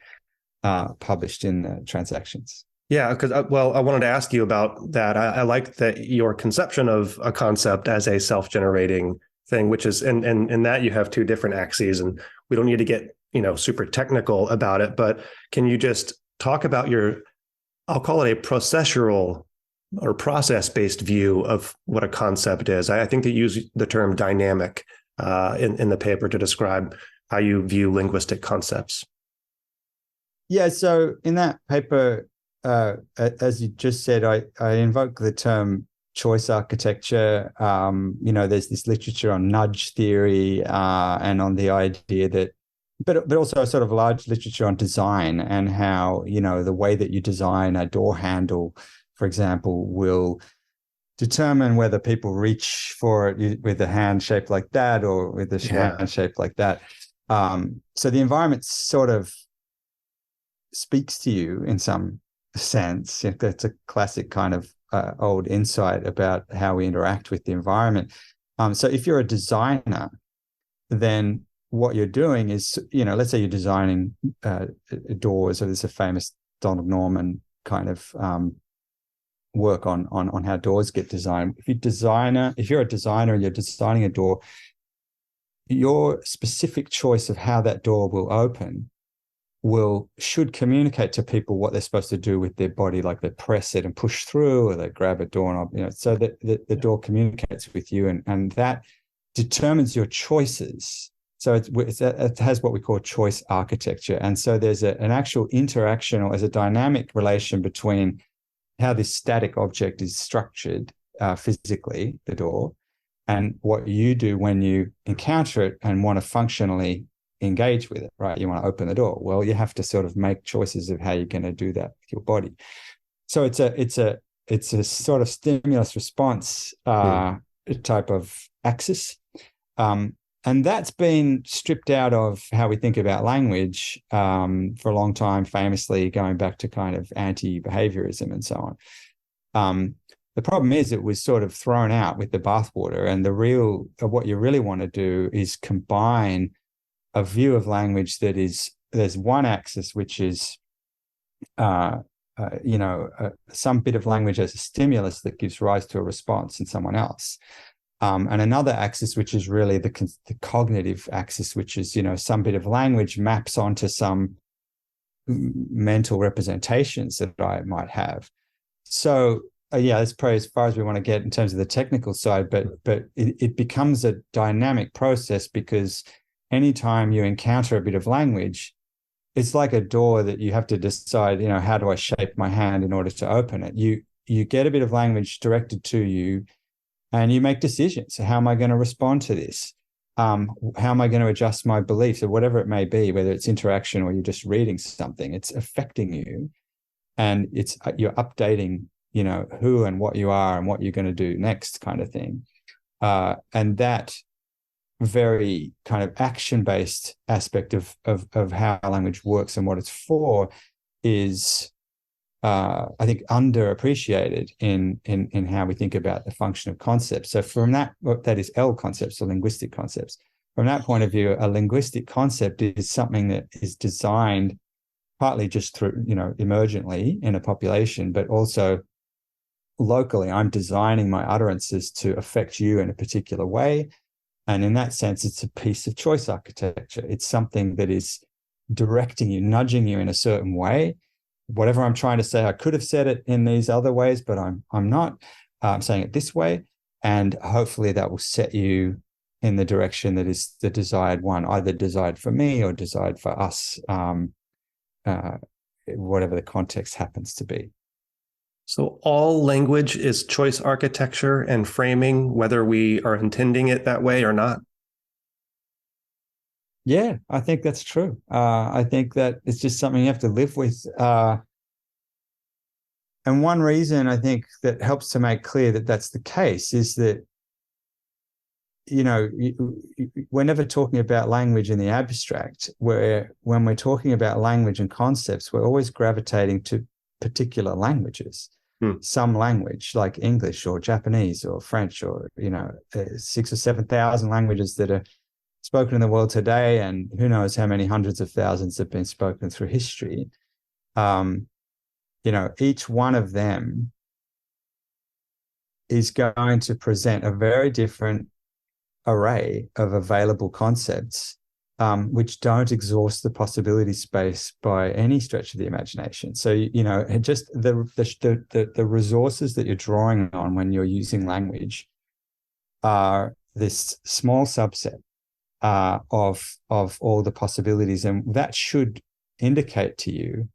published in Transactions. Yeah, because I wanted to ask you about that. I like that your conception of a concept as a self-generating thing, which is, and in that you have two different axes, and we don't need to get super technical about it, but can you just talk about I'll call it a processual or process-based view of what a concept is? I think they use the term dynamic in the paper to describe how you view linguistic concepts. Yeah, so in that paper, as you just said, I invoke the term choice architecture. There's this literature on nudge theory and on the idea that, but also a sort of large literature on design, and how, the way that you design a door handle, for example, will determine whether people reach for it with a hand shaped like that or with a hand shaped like that. So the environment sort of speaks to you in some sense. That's a classic kind of old insight about how we interact with the environment. So if you're a designer, then what you're doing is, let's say you're designing doors, or there's a famous Donald Norman kind of work on how doors get designed. If you're a designer and you're designing a door, your specific choice of how that door will open should communicate to people what they're supposed to do with their body, like they press it and push through, or they grab a doorknob, so that the door communicates with you, and that determines your choices. So it has what we call choice architecture. And so there's an actual interaction, or as a dynamic relation between how this static object is structured physically, the door, and what you do when you encounter it and want to functionally engage with it, right? You want to open the door. Well, you have to sort of make choices of how you're going to do that with your body. So it's a sort of stimulus response type of axis. And that's been stripped out of how we think about language for a long time, famously going back to kind of anti-behaviorism and so on. The problem is it was sort of thrown out with the bathwater, and what you really want to do is combine a view of language that is, there's one axis, which is some bit of language as a stimulus that gives rise to a response in someone else. And another axis, which is really the cognitive axis, which is, some bit of language maps onto some mental representations that I might have. So, that's probably as far as we want to get in terms of the technical side, but it becomes a dynamic process, because anytime you encounter a bit of language, it's like a door that you have to decide, how do I shape my hand in order to open it? You get a bit of language directed to you, and you make decisions. So how am I going to respond to this? How am I going to adjust my beliefs, or whatever it may be, whether it's interaction or you're just reading something, it's affecting you, and you're updating, who and what you are and what you're going to do next, kind of thing. And that very kind of action-based aspect of how language works and what it's for is, I think, underappreciated in how we think about the function of concepts. So from that is L concepts, or linguistic concepts. From that point of view, a linguistic concept is something that is designed partly just through, emergently in a population, but also locally. I'm designing my utterances to affect you in a particular way. And in that sense, it's a piece of choice architecture. It's something that is directing you, nudging you in a certain way. Whatever I'm trying to say, I could have said it in these other ways, but I'm not. I'm saying it this way, and hopefully that will set you in the direction that is the desired one, either desired for me or desired for us, whatever the context happens to be. So all language is choice architecture and framing, whether we are intending it that way or not. Yeah, I think that's true. I think that it's just something you have to live with. And one reason I think that helps to make clear that that's the case is that, we're never talking about language in the abstract, where when we're talking about language and concepts, we're always gravitating to particular languages. Some language like English or Japanese or French, or 6,000 or 7,000 languages that are spoken in the world today, and who knows how many hundreds of thousands have been spoken through history. Each one of them is going to present a very different array of available concepts, which don't exhaust the possibility space by any stretch of the imagination. So, just the resources that you're drawing on when you're using language are this small subset of all the possibilities, and that should indicate to you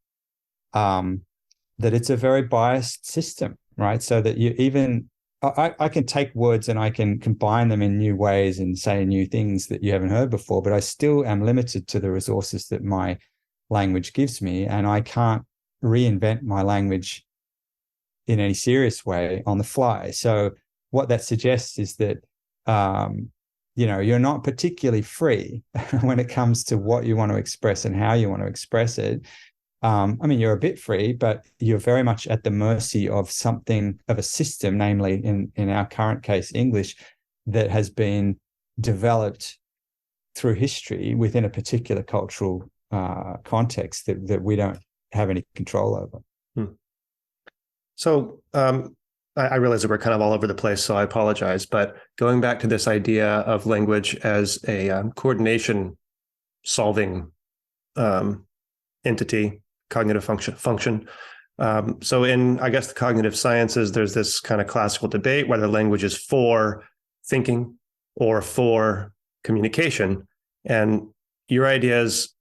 that it's a very biased system, right? So that you even I can take words and I can combine them in new ways and say new things that you haven't heard before, but I still am limited to the resources that my language gives me, and I can't reinvent my language in any serious way on the fly. So what that suggests is that you're not particularly free when it comes to what you want to express and how you want to express it. You're a bit free, but you're very much at the mercy of something, of a system, namely in our current case, English, that has been developed through history within a particular cultural context that we don't have any control over. So I realize that we're kind of all over the place, so I apologize. But going back to this idea of language as a coordination solving entity, cognitive function. So in, I guess, the cognitive sciences, there's this kind of classical debate whether language is for thinking or for communication. And your ideas,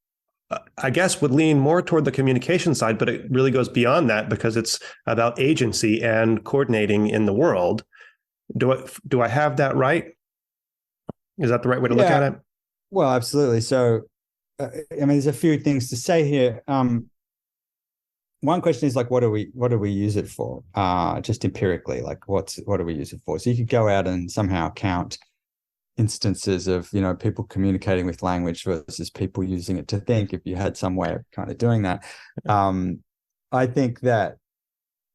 I guess, would lean more toward the communication side, but it really goes beyond that because it's about agency and coordinating in the world. Do I have that right? Is that the right way to look at it? Well, absolutely. So, there's a few things to say here. One question is, like, what do we use it for? Just empirically, like what do we use it for? So you could go out and somehow count instances of, people communicating with language versus people using it to think, if you had some way of kind of doing that. I think that,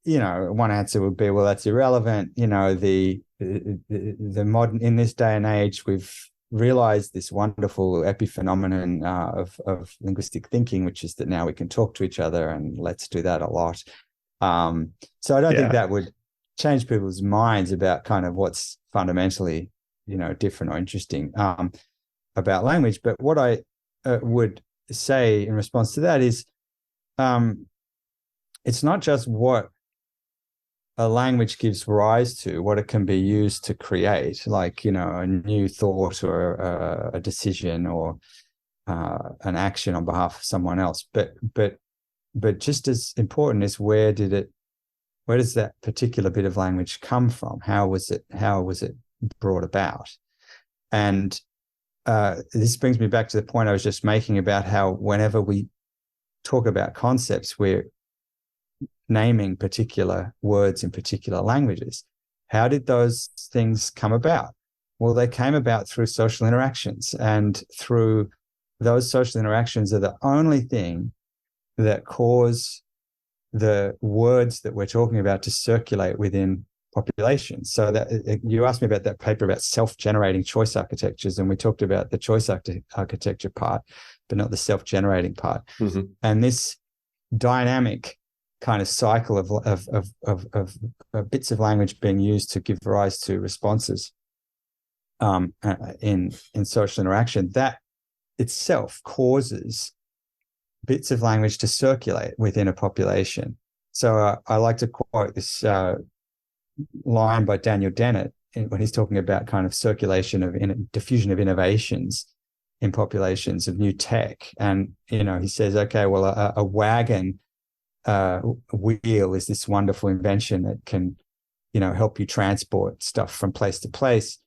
one answer would be, well, that's irrelevant. The modern, in this day and age, we've realized this wonderful epiphenomenon of linguistic thinking, which is that now we can talk to each other, and let's do that a lot. So I don't think Yeah. that would change people's minds about kind of what's fundamentally, different or interesting about language. But what I would say in response to that is, it's not just what a language gives rise to, what it can be used to create, like, a new thought or a decision or an action on behalf of someone else. But just as important is where does that particular bit of language come from? How was it brought about? And this brings me back to the point I was just making about how whenever we talk about concepts, we're naming particular words in particular languages. How did those things come about? Well, they came about through social interactions, and through those social interactions are the only thing that cause the words that we're talking about to circulate within populations. So that you asked me about that paper about self-generating choice architectures, and we talked about the choice architecture part, but not the self-generating part. Mm-hmm. And this dynamic kind of cycle of bits of language being used to give rise to responses in social interaction, that itself causes bits of language to circulate within a population. So I like to quote this line by Daniel Dennett when he's talking about kind of circulation of diffusion of innovations in populations of new tech. And, he says, okay, well, a wagon wheel is this wonderful invention that can, help you transport stuff from place to place.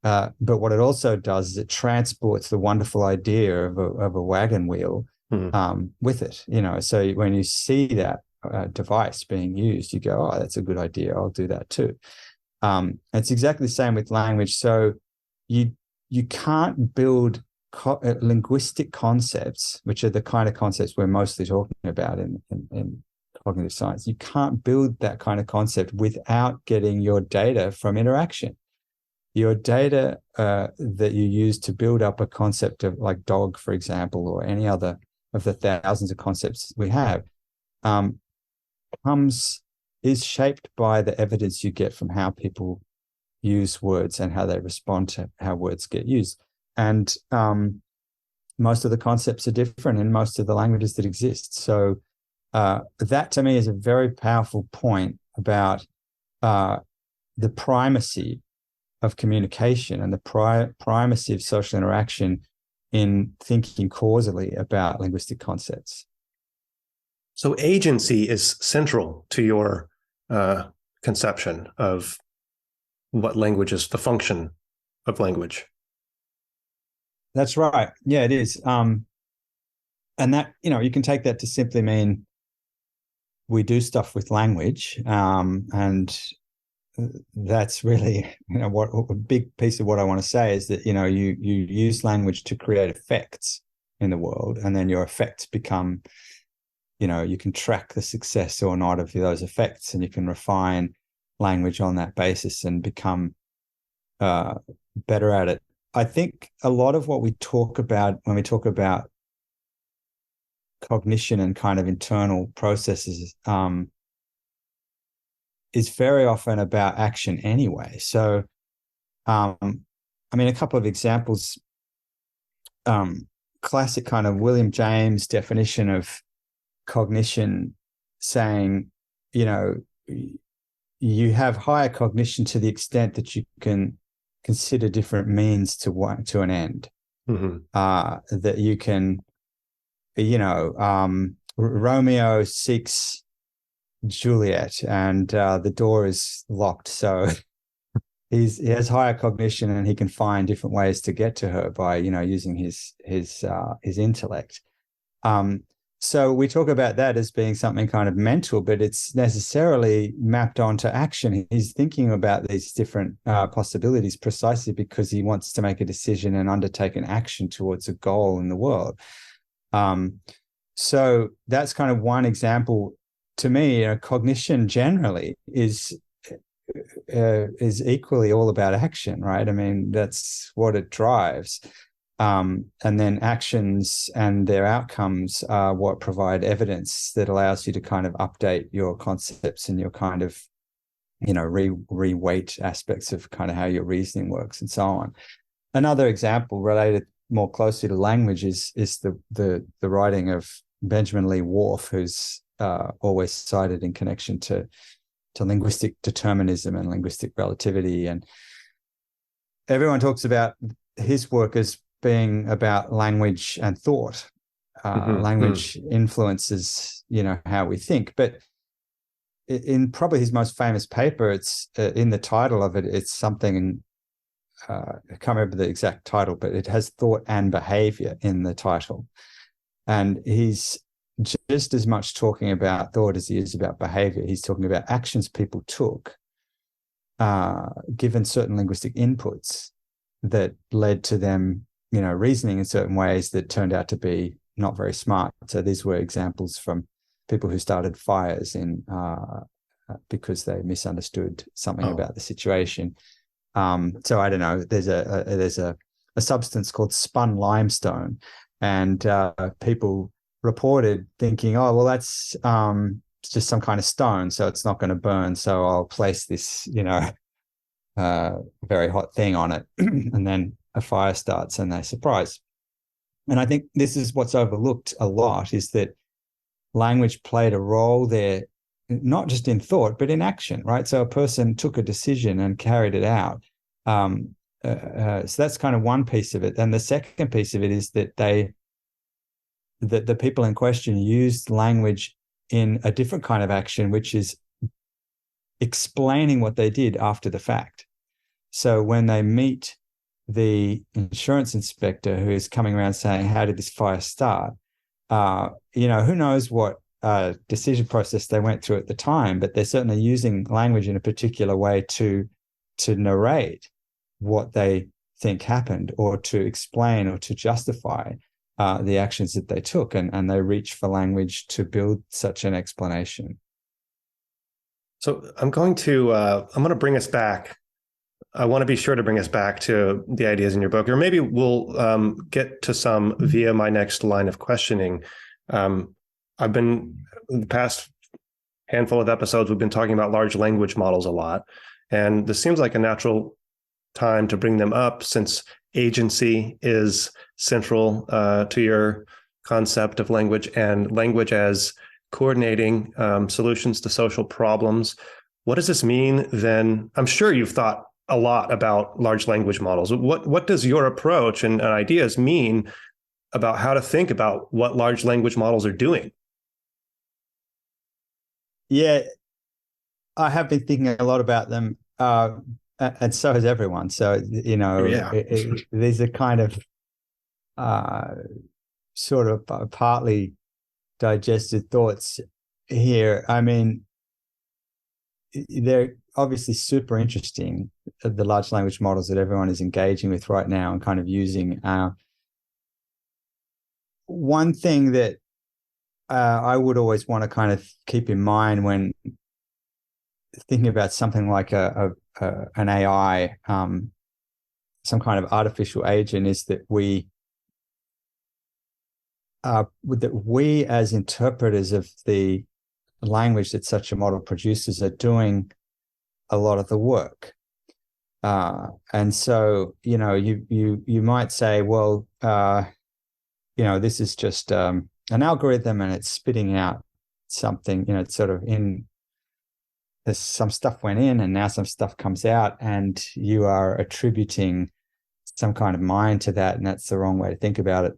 But what it also does is it transports the wonderful idea of a wagon wheel with it. So when you see that device being used, you go, oh, that's a good idea. I'll do that too. It's exactly the same with language. So you can't build linguistic concepts, which are the kind of concepts we're mostly talking about in cognitive science. You can't build that kind of concept without getting your data from interaction. Your data that you use to build up a concept of like dog, for example, or any other of the thousands of concepts we have, is shaped by the evidence you get from how people use words and how they respond to how words get used. And most of the concepts are different in most of the languages that exist. So that to me is a very powerful point about the primacy of communication and the primacy of social interaction in thinking causally about linguistic concepts. So agency is central to your conception of what language is, the function of language. That's right. Yeah, it is. And that, you can take that to simply mean we do stuff with language. And that's really, what a big piece of what I want to say is that, you use language to create effects in the world, and then your effects become, you can track the success or not of those effects, and you can refine language on that basis and become better at it. I think a lot of what we talk about when we talk about cognition and kind of internal processes is very often about action anyway. So, a couple of examples, classic kind of William James definition of cognition saying, you have higher cognition to the extent that you can consider different means to an end. Mm-hmm. That you can, Romeo seeks Juliet and the door is locked. So he has higher cognition and he can find different ways to get to her by, using his intellect. So we talk about that as being something kind of mental, but it's necessarily mapped onto action. He's thinking about these different possibilities precisely because he wants to make a decision and undertake an action towards a goal in the world. So that's kind of one example. To me, cognition generally is equally all about action, right? I mean, that's what it drives. And then actions and their outcomes are what provide evidence that allows you to kind of update your concepts and your kind of, re-weight aspects of kind of how your reasoning works and so on. Another example related more closely to language is the writing of Benjamin Lee Whorf, who's always cited in connection to linguistic determinism and linguistic relativity. And everyone talks about his work as being about language and thought. Language influences, how we think. But in probably his most famous paper, it's in the title of it, it's something, I can't remember the exact title, but it has thought and behavior in the title. And he's just as much talking about thought as he is about behavior. He's talking about actions people took, given certain linguistic inputs that led to them, reasoning in certain ways that turned out to be not very smart. So these were examples from people who started fires because they misunderstood something about the situation. So I don't know. There's a substance called spun limestone, and people reported thinking, oh well, that's it's just some kind of stone, so it's not going to burn. So I'll place this, very hot thing on it, and then a fire starts, and they're surprised. And I think this is what's overlooked a lot, is that language played a role there, not just in thought, but in action, right? So a person took a decision and carried it out. So that's kind of one piece of it. And the second piece of it is that the people in question used language in a different kind of action, which is explaining what they did after the fact. So when they meet the insurance inspector who is coming around saying, how did this fire start? Who knows what decision process they went through at the time, but they're certainly using language in a particular way to narrate what they think happened, or to explain or to justify the actions that they took, and they reach for language to build such an explanation. So I'm going to bring us back. I want to be sure to bring us back to the ideas in your book, or maybe we'll get to some via my next line of questioning. I've been, the past handful of episodes, we've been talking about large language models a lot, and this seems like a natural time to bring them up, since agency is central to your concept of language, and language as coordinating solutions to social problems. What does this mean then? I'm sure you've thought a lot about large language models. What does your approach and ideas mean about how to think about what large language models are doing? Yeah, I have been thinking a lot about them, and so has everyone. So, these are kind of sort of partly digested thoughts here. I mean, they're obviously super interesting, the large language models that everyone is engaging with right now and kind of using. One thing that I would always want to kind of keep in mind when thinking about something like an AI, some kind of artificial agent, is that we as interpreters of the language that such a model produces are doing a lot of the work. And so, you might say, well, this is just an algorithm and it's spitting out something, it's sort of there's some stuff went in and now some stuff comes out, and you are attributing some kind of mind to that, and that's the wrong way to think about it.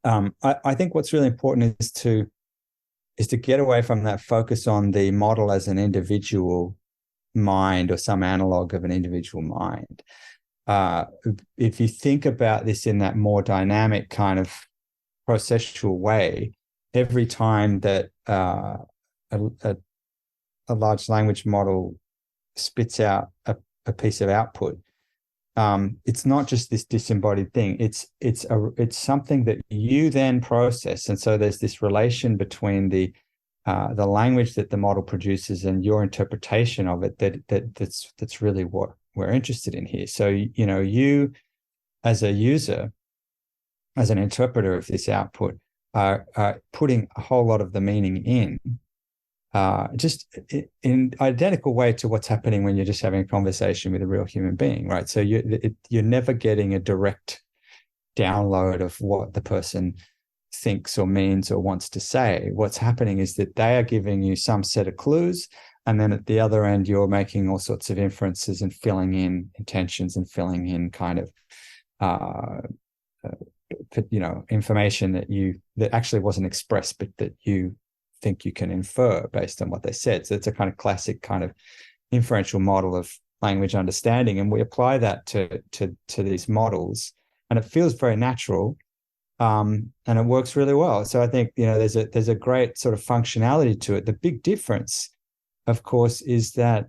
I think what's really important is to get away from that focus on the model as an individual mind or some analog of an individual mind. If you think about this in that more dynamic kind of processual way, every time that a large language model spits out a piece of output, it's not just this disembodied thing. It's something that you then process, and so there's this relation between the language that the model produces and your interpretation of it that's really what we're interested in here. So you as a user as an interpreter of this output, are putting a whole lot of the meaning in, just in identical way to what's happening when you're just having a conversation with a real human being, right? So you're never getting a direct download of what the person thinks or means or wants to say. What's happening is that they are giving you some set of clues, and then at the other end, you're making all sorts of inferences and filling in intentions and filling in kind of information that actually wasn't expressed, but that you think you can infer based on what they said. So it's a kind of classic kind of inferential model of language understanding, and we apply that to these models, and it feels very natural, and it works really well. So I think there's a great sort of functionality to it. The big difference, of course, is that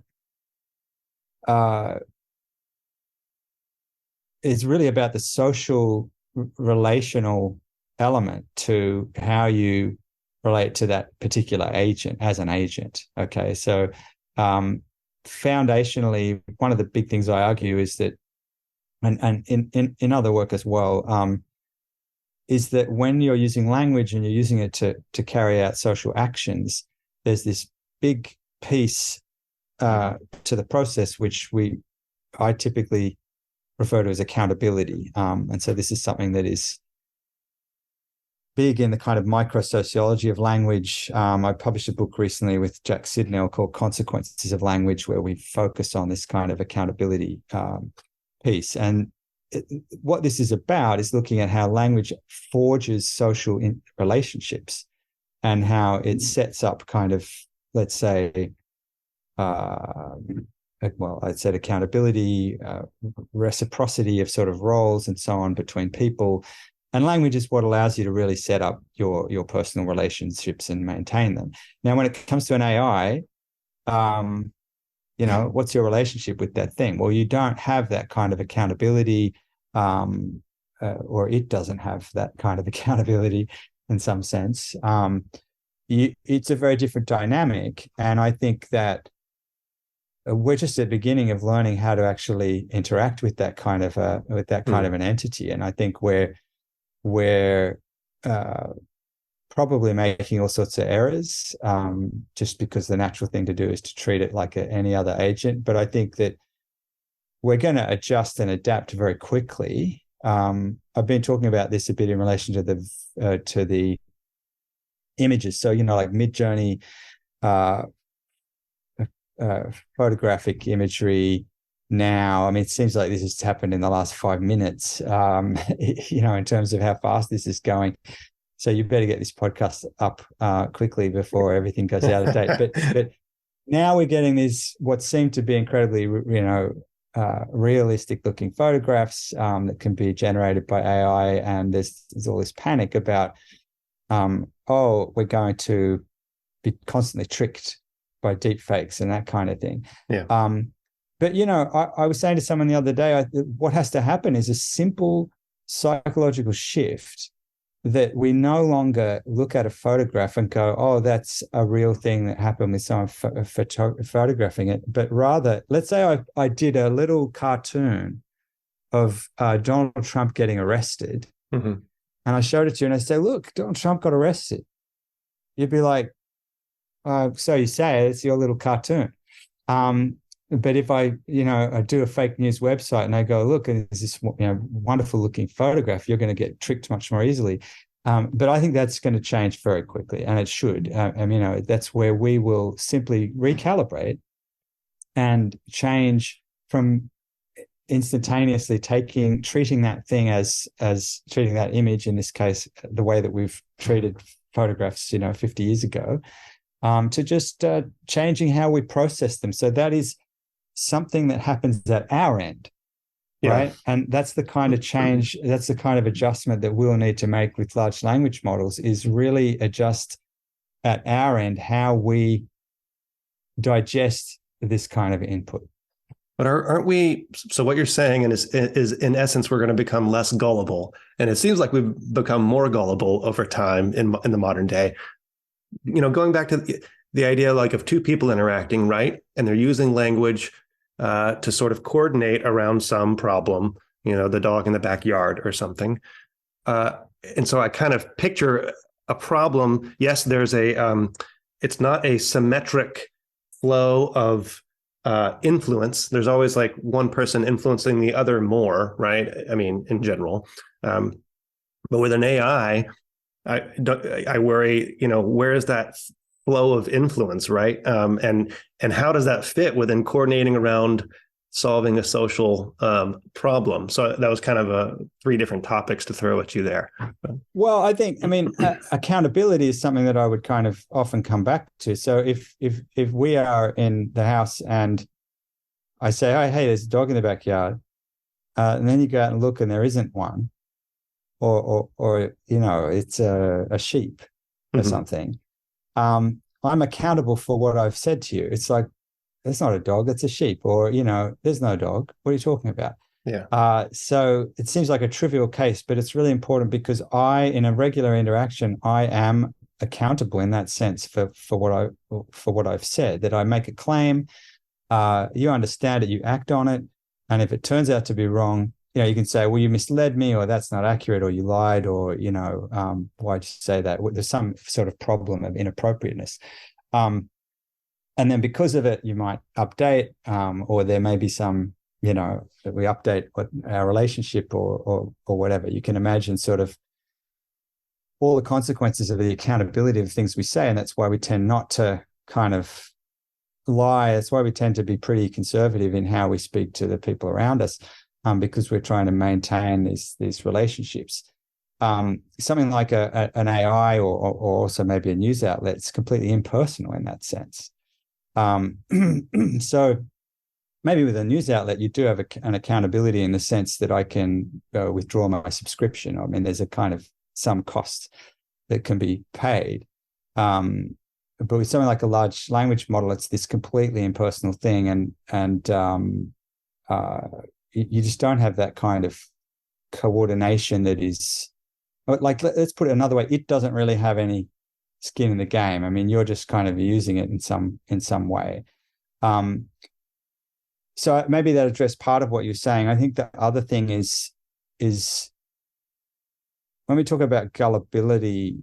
it's really about the social relational element to how you relate to that particular agent as an agent. Okay, so foundationally, one of the big things I argue is that, and in other work as well, is that when you're using language and you're using it to carry out social actions, there's this big piece to the process which I typically refer to as accountability. And so this is something that is big in the kind of microsociology of language. I published a book recently with Jack Sidnell called Consequences of Language, where we focus on this kind of accountability piece. And what this is about is looking at how language forges social relationships and how it sets up kind of, let's say, I'd said accountability, reciprocity of sort of roles and so on between people. And language is what allows you to really set up your personal relationships and maintain them. Now, when it comes to an AI, what's your relationship with that thing? Well, you don't have that kind of accountability, or it doesn't have that kind of accountability in some sense. It's a very different dynamic. And I think that we're just at the beginning of learning how to actually interact with that kind of an entity. And I think we're probably making all sorts of errors, just because the natural thing to do is to treat it like any other agent. But I think that we're going to adjust and adapt very quickly. I've been talking about this a bit in relation to the images. So, like Midjourney, photographic imagery now. I mean, it seems like this has happened in the last 5 minutes, in terms of how fast this is going. So you better get this podcast up quickly before everything goes out of date. But now we're getting these what seem to be incredibly, realistic looking photographs that can be generated by AI, and there's all this panic about, we're going to be constantly tricked by deep fakes and that kind of thing. Yeah. But I was saying to someone the other day, what has to happen is a simple psychological shift, that we no longer look at a photograph and go, oh, that's a real thing that happened with someone photographing it. But rather, let's say I did a little cartoon of Donald Trump getting arrested, mm-hmm. and I showed it to you and I say, look, Donald Trump got arrested. You'd be like, so you say, it's your little cartoon. But if I do a fake news website and I go, look, and there's this wonderful looking photograph, you're going to get tricked much more easily. But I think that's going to change very quickly, and it should. That's where we will simply recalibrate and change from instantaneously treating that thing as treating that image, in this case, the way that we've treated photographs, 50 years ago, to just changing how we process them. So that is something that happens at our end, right? Yeah. And that's the kind of change, that's the kind of adjustment that we'll need to make with large language models, is really adjust at our end how we digest this kind of input. But aren't we, so what you're saying is in essence, we're going to become less gullible. And it seems like we've become more gullible over time in the modern day. Going back to the idea like of two people interacting, right? And they're using language to sort of coordinate around some problem, the dog in the backyard or something. and so I kind of picture a problem. Yes, there's it's not a symmetric flow of influence. There's always like one person influencing the other more, right? I mean, in general. But with an AI, I worry, where is that flow of influence, right? And how does that fit within coordinating around solving a social problem? So that was kind of three different topics to throw at you there. Well, I mean, accountability is something that I would kind of often come back to. So if we are in the house and I say, oh, hey, there's a dog in the backyard, and then you go out and look and there isn't one, or it's a sheep or Mm-hmm. something, I'm accountable for what I've said to you. It's like, it's not a dog, it's a sheep, or, there's no dog. What are you talking about? Yeah. So it seems like a trivial case, but it's really important because in a regular interaction, I am accountable in that sense for what I've said, that I make a claim, you understand it, you act on it. And if it turns out to be wrong, you can say, well, you misled me, or that's not accurate, or you lied, or, why'd you say that? There's some sort of problem of inappropriateness. And then because of it, you might update, or there may be some, that we update our relationship or whatever. You can imagine sort of all the consequences of the accountability of things we say. And that's why we tend not to kind of lie. That's why we tend to be pretty conservative in how we speak to the people around us, because we're trying to maintain these relationships. Something like an AI or also maybe a news outlet, it's completely impersonal in that sense. So maybe with a news outlet, you do have an accountability in the sense that I can withdraw my subscription. I mean, there's a kind of some cost that can be paid. But with something like a large language model, it's this completely impersonal thing. And you just don't have that kind of coordination that is, like, let's put it another way. It doesn't really have any skin in the game. I mean, you're just kind of using it in some way. So maybe that addressed part of what you're saying. I think the other thing is when we talk about gullibility,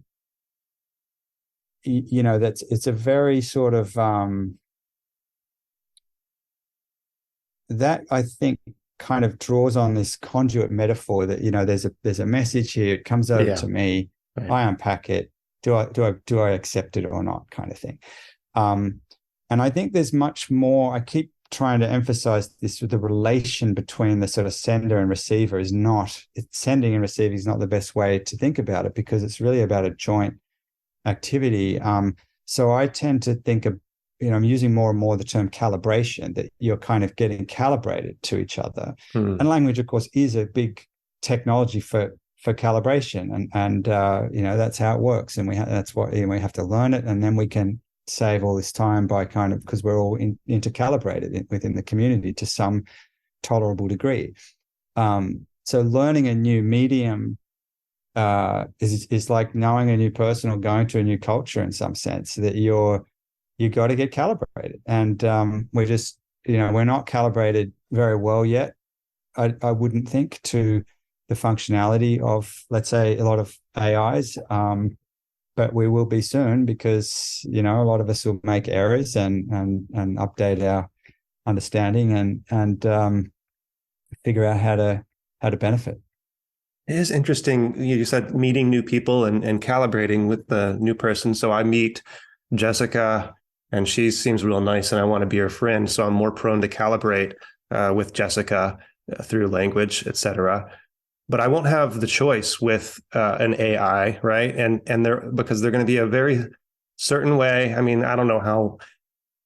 it's a very sort of that I think kind of draws on this conduit metaphor that there's a message here, it comes over to me, right. I unpack it. Do I accept it or not, kind of thing. And I think there's much more. I keep trying to emphasize this with the relation between the sort of sender and receiver sending and receiving is not the best way to think about it, because it's really about a joint activity. So I tend to think of, I'm using more and more the term calibration, that you're kind of getting calibrated to each other. And language, of course, is a big technology for calibration, and that's how it works, and we have to learn it, and then we can save all this time by kind of, because we're all intercalibrated within the community to some tolerable degree. So learning a new medium is like knowing a new person or going to a new culture in some sense, that you got to get calibrated, and we're just we're not calibrated very well yet. I wouldn't think to the functionality of, let's say, a lot of AIs, but we will be soon, because a lot of us will make errors and update our understanding and figure out how to benefit. It is interesting. You said meeting new people and calibrating with the new person. So I meet Jessica, and she seems real nice, and I want to be her friend. So I'm more prone to calibrate with Jessica through language, et cetera. But I won't have the choice with an AI, right? And because they're going to be a very certain way. I mean, I don't know how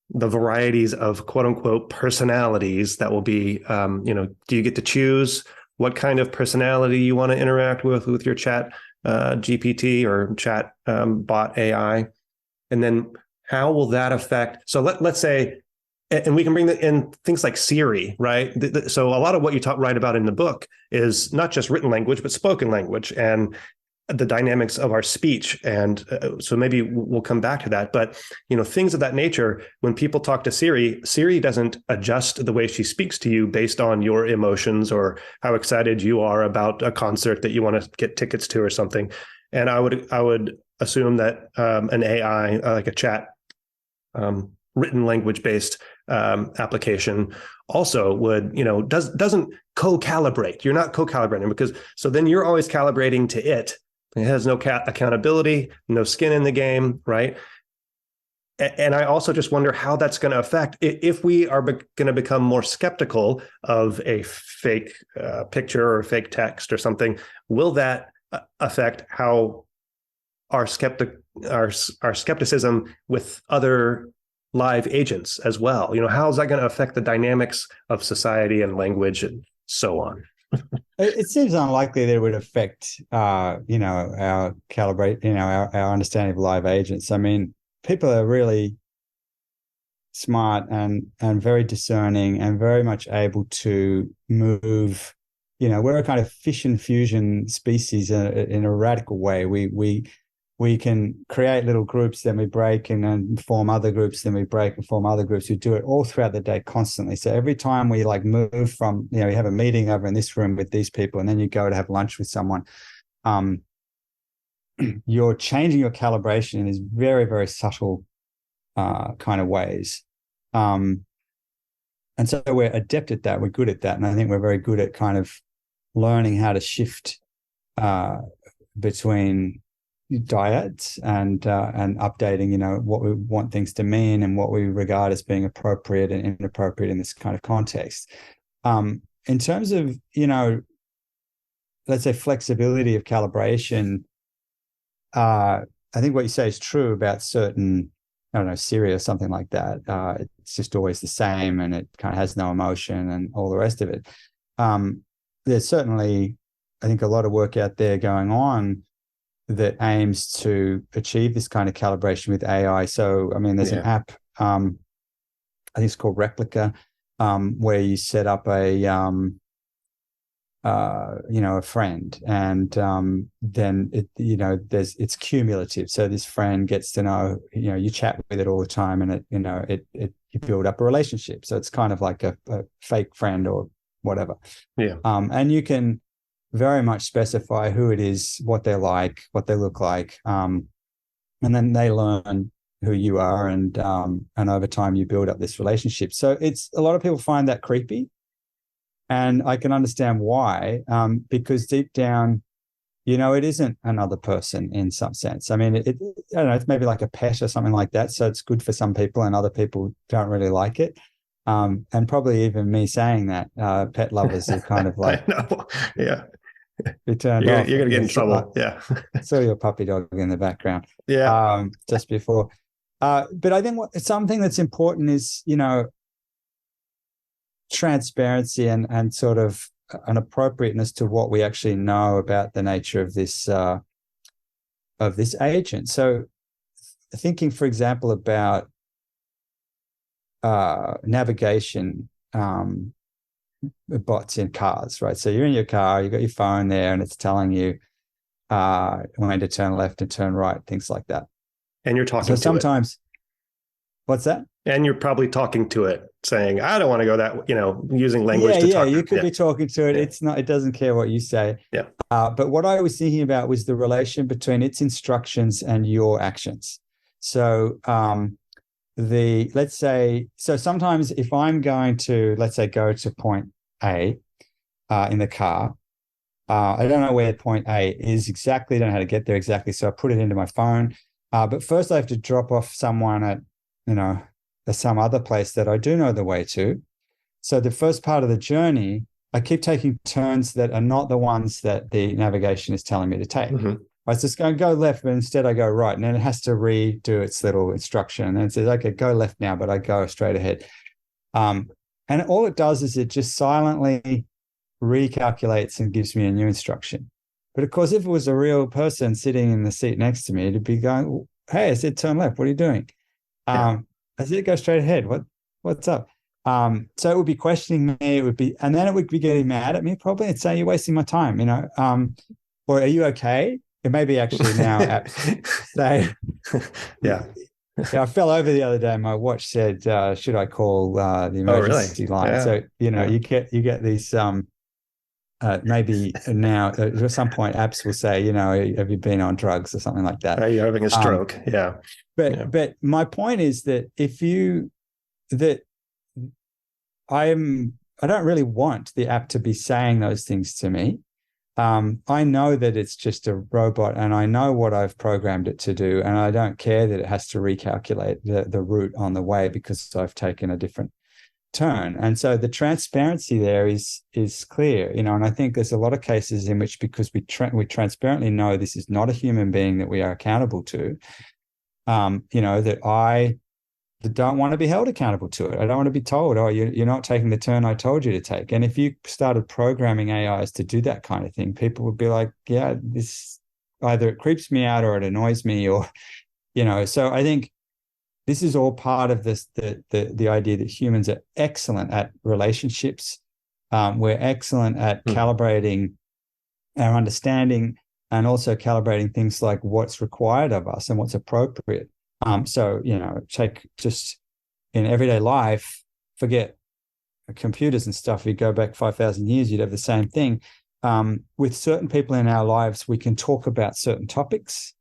the varieties of quote unquote personalities that will be. Do you get to choose what kind of personality you want to interact with your chat GPT or chat bot AI? And then how will that affect? So let's say, and we can bring in things like Siri, right? So a lot of what you write about in the book is not just written language, but spoken language. And the dynamics of our speech. And so maybe we'll come back to that. But, things of that nature, when people talk to Siri, Siri doesn't adjust the way she speaks to you based on your emotions or how excited you are about a concert that you want to get tickets to or something. And I would assume that an AI, like a chat, written language-based application also would, doesn't co-calibrate. You're not co-calibrating, because so then you're always calibrating to it. It has no accountability, no skin in the game, right? And I also just wonder how that's going to affect, if we are going to become more skeptical of a fake picture or fake text or something. Will that affect how our skepticism with other live agents as well? How is that going to affect the dynamics of society and language and so on? It seems unlikely that it would affect, our our understanding of live agents. I mean, people are really smart and very discerning and very much able to move. We're a kind of fission fusion species in a radical way. We can create little groups, then we break, and then form other groups, then we break and form other groups. We do it all throughout the day constantly. So every time we move from, you have a meeting over in this room with these people, and then you go to have lunch with someone, you're changing your calibration in these very, very subtle kind of ways. And so we're adept at that. We're good at that. And I think we're very good at kind of learning how to shift between dyads and updating, what we want things to mean and what we regard as being appropriate and inappropriate in this kind of context. In terms of, let's say flexibility of calibration, I think what you say is true about certain, I don't know, Siri or something like that. It's just always the same and it kind of has no emotion and all the rest of it. There's certainly, I think, a lot of work out there going on that aims to achieve this kind of calibration with AI. So, I mean, there's an app, I think it's called Replica, where you set up a friend, and then it's cumulative. So this friend gets to know, you chat with it all the time, and you build up a relationship. So it's kind of like a fake friend or whatever. Yeah. And you can very much specify who it is, what they're like, what they look like, and then they learn who you are, and over time you build up this relationship. So it's, a lot of people find that creepy, and I can understand why, because deep down, it isn't another person in some sense. I mean, I don't know, it's maybe like a pet or something like that. So it's good for some people, and other people don't really like it. And probably even me saying that, pet lovers are kind of like, I know. Yeah. Be turned you're off. You're gonna get in trouble. Yeah. Saw your puppy dog in the background. Yeah. Just before. But I think something that's important is, transparency and sort of an appropriateness to what we actually know about the nature of this agent. So thinking, for example, about navigation bots in cars, right? So you're in your car, you've got your phone there, and it's telling you when to turn left and turn right, things like that. And you're talking so to sometimes it. What's that? And you're probably talking to it, saying, I don't want to go that, using language to talk. You could be talking to it. Yeah. It doesn't care what you say. Yeah. But what I was thinking about was the relation between its instructions and your actions. So let's say, so sometimes if I'm going to, let's say, go to point A in the car, I don't know where point A is exactly, I don't know how to get there exactly. So I put it into my phone. But first I have to drop off someone at, some other place that I do know the way to. So the first part of the journey, I keep taking turns that are not the ones that the navigation is telling me to take. Mm-hmm. I was just going to go left, but instead I go right. And then it has to redo its little instruction. And it says, okay, go left now, but I go straight ahead. And all it does is it just silently recalculates and gives me a new instruction. But of course, if it was a real person sitting in the seat next to me, it'd be going, hey, I said turn left. What are you doing? I said go straight ahead. What's up? So it would be questioning me. And then it would be getting mad at me probably and say, you're wasting my time, or are you okay? it may be actually now apps say, Yeah. yeah, I fell over the other day. My watch said, "Should I call the Oh, really? emergency line?" Yeah. So Yeah. you get these maybe now at some point apps will say, have you been on drugs or something like that. Are you having a stroke? Yeah. Yeah. But my point is that that I don't really want the app to be saying those things to me. I know that it's just a robot, and I know what I've programmed it to do, and I don't care that it has to recalculate the route on the way because I've taken a different turn. And so the transparency there is clear, and I think there's a lot of cases in which, because we transparently know this is not a human being that we are accountable to, that I don't want to be held accountable to it. I don't want to be told, oh, you're not taking the turn I told you to take. And if you started programming AIs to do that kind of thing, people would be like, yeah, this either it creeps me out or it annoys me, or, so I think this is all part of this, the idea that humans are excellent at relationships. We're excellent at calibrating our understanding, and also calibrating things like what's required of us and what's appropriate. So, take just in everyday life, forget computers and stuff. You go back 5,000 years, you'd have the same thing. With certain people in our lives, we can talk about certain topics,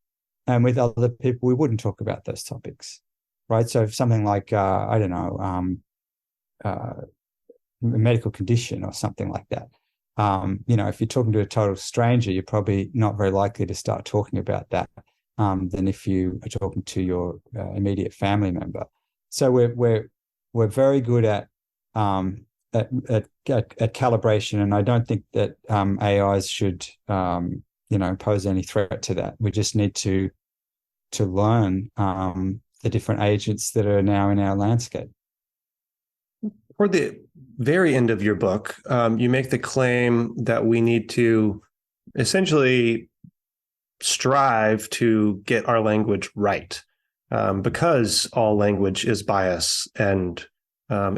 and with other people, we wouldn't talk about those topics, right? So if something like, I don't know, a medical condition or something like that, if you're talking to a total stranger, you're probably not very likely to start talking about that than if you are talking to your immediate family member. So we're very good at calibration, and I don't think that AIs should pose any threat to that. We just need to learn the different agents that are now in our landscape. Toward the very end of your book, you make the claim that we need to essentially strive to get our language right, because all language is bias and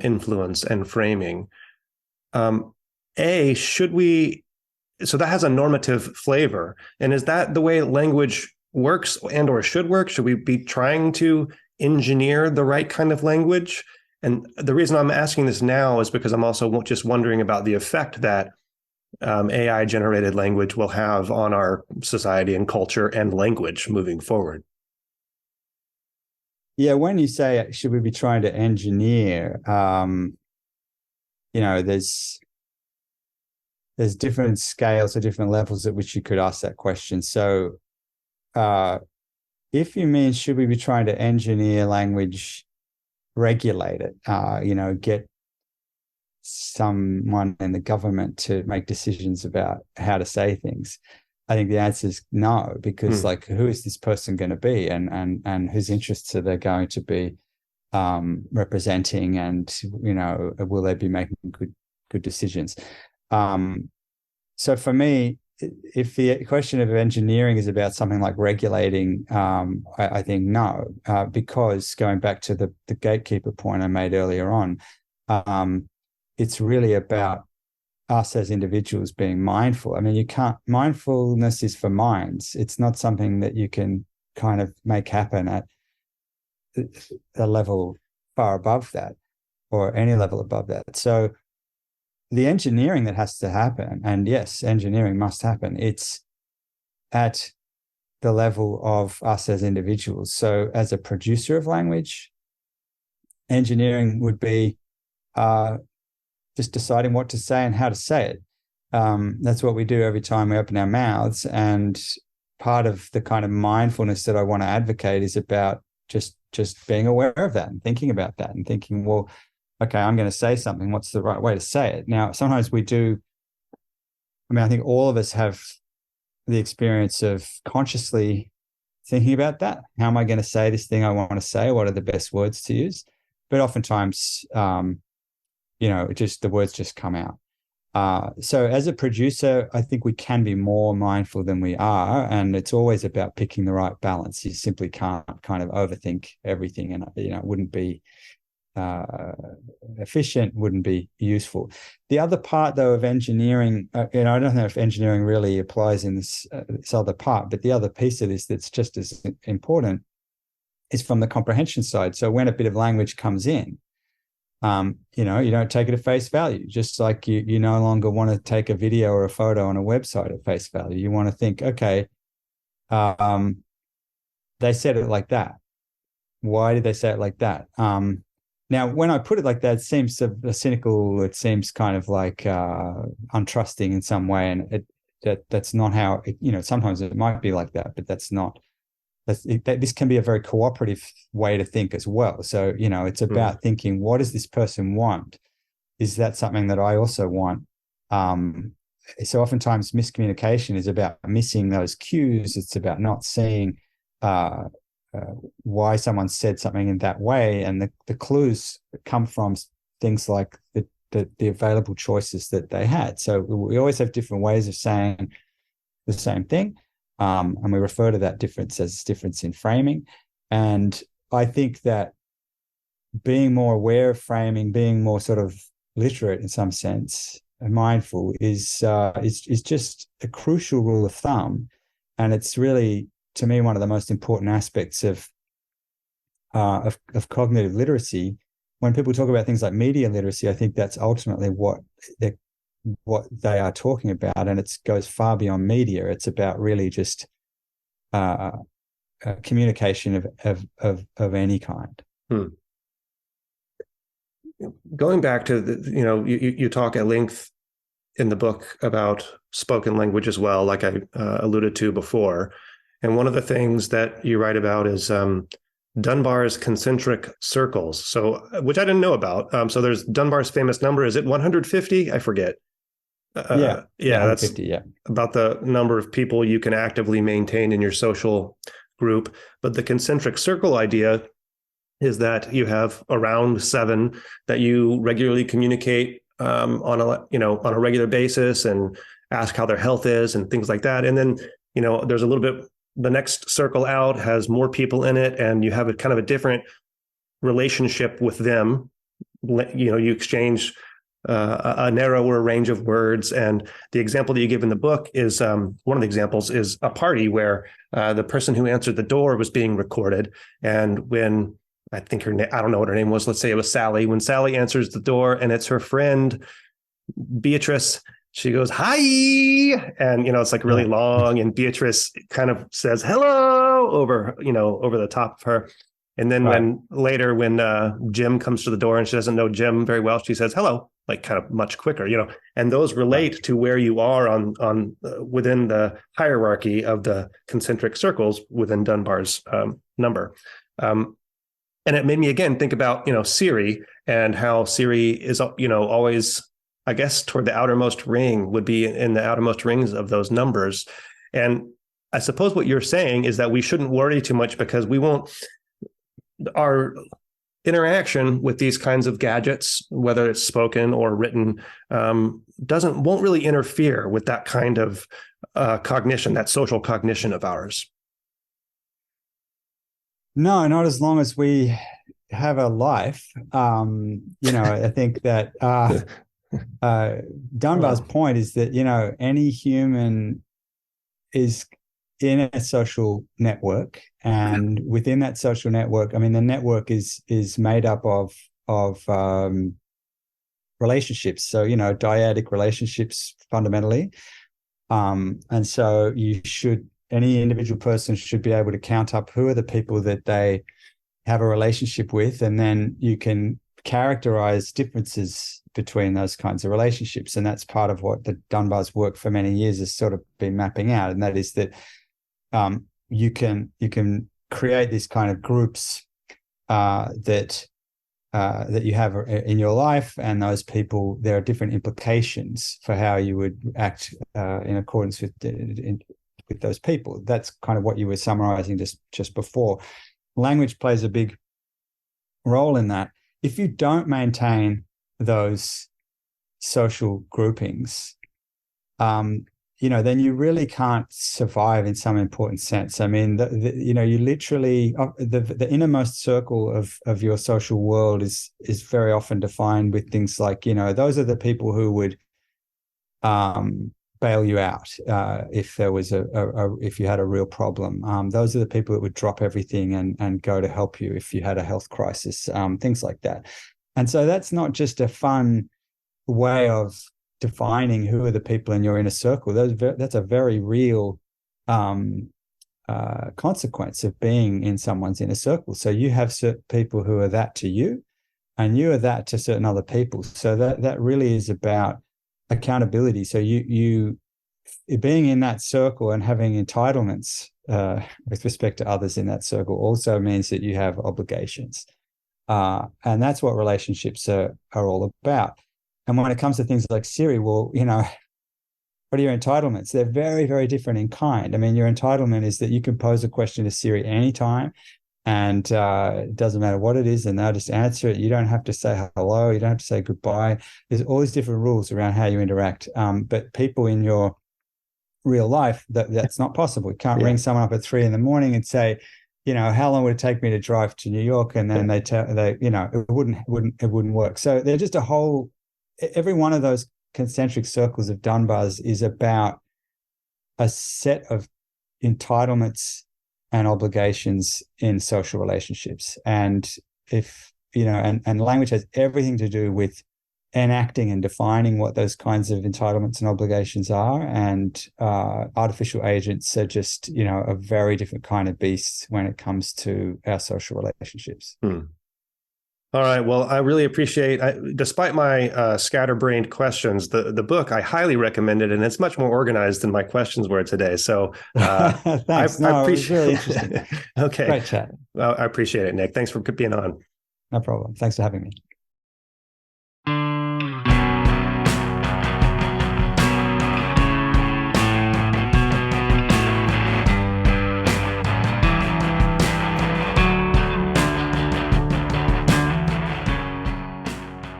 influence and framing. Should we? So that has a normative flavor, and is that the way language works and or should work? Should we be trying to engineer the right kind of language? And the reason I'm asking this now is because I'm also just wondering about the effect that AI-generated language will have on our society and culture and language moving forward. Yeah, when you say should we be trying to engineer, there's different scales or different levels at which you could ask that question. So if you mean should we be trying to engineer language, regulate it, get someone in the government to make decisions about how to say things, I think the answer is no, because who is this person going to be, and whose interests are they going to be representing, and will they be making good decisions? So for me, if the question of engineering is about something like regulating, I think no, because going back to the gatekeeper point I made earlier on, it's really about us as individuals being mindful. I mean, mindfulness is for minds. It's not something that you can kind of make happen at a level far above that, or any level above that. So the engineering that has to happen, and yes, engineering must happen, it's at the level of us as individuals. So as a producer of language, engineering would be just deciding what to say and how to say it. That's what we do every time we open our mouths. And part of the kind of mindfulness that I want to advocate is about just being aware of that and thinking about that and thinking, well, okay, I'm going to say something. What's the right way to say it? Now, sometimes we do. I mean, I think all of us have the experience of consciously thinking about that. How am I going to say this thing I want to say? What are the best words to use? But oftentimes, just the words just come out. So as a producer, I think we can be more mindful than we are. And it's always about picking the right balance. You simply can't kind of overthink everything. And, it wouldn't be efficient, wouldn't be useful. The other part, though, of engineering, I don't know if engineering really applies in this other part, but the other piece of this that's just as important is from the comprehension side. So when a bit of language comes in, you don't take it at face value, just like you no longer want to take a video or a photo on a website at face value. You want to think, okay, they said it like that. Why did they say it like that? Now, when I put it like that, it seems cynical. It seems kind of like untrusting in some way, and that's not how sometimes it might be like that, but that's not. This can be a very cooperative way to think as well. So it's about thinking, what does this person want? Is that something that I also want? So oftentimes miscommunication is about missing those cues. It's about not seeing why someone said something in that way, and the clues come from things like the available choices that they had. So we always have different ways of saying the same thing, and we refer to that difference as difference in framing. And I think that being more aware of framing, being more sort of literate in some sense, and mindful is just a crucial rule of thumb, and it's really, to me, one of the most important aspects of cognitive literacy. When people talk about things like media literacy, I think that's ultimately what they are talking about, and it goes far beyond media. It's about really just communication of any kind. Going back to you talk at length in the book about spoken language as well, like I alluded to before. And one of the things that you write about is Dunbar's concentric circles. So, which I didn't know about. So there's Dunbar's famous number. Is it 150? I forget. Yeah, that's 150, yeah. About the number of people you can actively maintain in your social group. But the concentric circle idea is that you have around 7 that you regularly communicate on a regular basis and ask how their health is and things like that. And then there's a little bit. The next circle out has more people in it, and you have a kind of a different relationship with them. You exchange a narrower range of words. And the example that you give in the book is one of the examples is a party where the person who answered the door was being recorded. And when I think I don't know what her name was. Let's say it was Sally. When Sally answers the door and it's her friend, Beatrice, she goes, "Hi." And, it's like really long. And Beatrice kind of says, "Hello," over the top of her. And then when Jim comes to the door and she doesn't know Jim very well, she says, "Hello," like kind of much quicker, and those relate to where you are on within the hierarchy of the concentric circles within Dunbar's number. And it made me again think about, Siri, and how Siri is, always, I guess, toward the outermost ring, would be in the outermost rings of those numbers. And I suppose what you're saying is that we shouldn't worry too much, because our interaction with these kinds of gadgets, whether it's spoken or written, won't really interfere with that kind of cognition, that social cognition of ours. No, not as long as we have a life. I think that Dunbar's point is that, any human is in a social network, and within that social network, the network is made up of relationships. So, dyadic relationships fundamentally. And so any individual person should be able to count up who are the people that they have a relationship with, and then you can characterize differences between those kinds of relationships. And that's part of what the Dunbar's work for many years has sort of been mapping out. And that is that you can create these kind of groups that you have in your life, and those people, there are different implications for how you would act in accordance with those people. That's kind of what you were summarizing just before. Language plays a big role in that. If you don't maintain those social groupings, then you really can't survive in some important sense. I mean, you literally, the innermost circle of your social world is very often defined with things like, those are the people who would bail you out if there was if you had a real problem. Those are the people that would drop everything and go to help you if you had a health crisis, things like that. And so that's not just a fun way of defining who are the people in your inner circle. That's a very real consequence of being in someone's inner circle. So you have certain people who are that to you, and you are that to certain other people. So that really is about accountability. So you being in that circle and having entitlements with respect to others in that circle also means that you have obligations. And that's what relationships are all about. And when it comes to things like Siri, well, what are your entitlements? They're very, very different in kind. I mean, your entitlement is that you can pose a question to Siri anytime, and it doesn't matter what it is, and they'll just answer it. You don't have to say hello. You don't have to say goodbye. There's all these different rules around how you interact. But people in your real life, that's not possible. You can't ring someone up at 3 a.m. and say, how long would it take me to drive to New York? And then it wouldn't work. So they're just every one of those concentric circles of Dunbars is about a set of entitlements and obligations in social relationships. And and language has everything to do with enacting and defining what those kinds of entitlements and obligations are. And artificial agents are just, a very different kind of beast when it comes to our social relationships. All right. Well, I really appreciate, despite my scatterbrained questions, the book, I highly recommend it, and it's much more organized than my questions were today. So thanks. I appreciate it was really interesting. Okay. Great chat. Well, I appreciate it, Nick. Thanks for being on. No problem. Thanks for having me.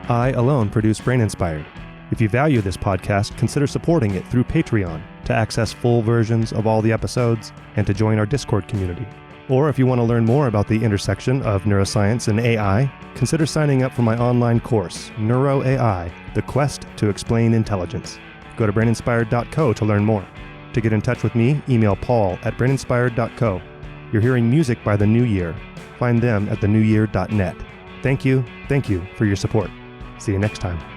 I alone produce Brain Inspired. If you value this podcast, consider supporting it through Patreon to access full versions of all the episodes and to join our Discord community. Or if you want to learn more about the intersection of neuroscience and AI, consider signing up for my online course, Neuro AI, The Quest to Explain Intelligence. Go to braininspired.co to learn more. To get in touch with me, email paul@braininspired.co. You're hearing music by The New Year. Find them at thenewyear.net. Thank you for your support. See you next time.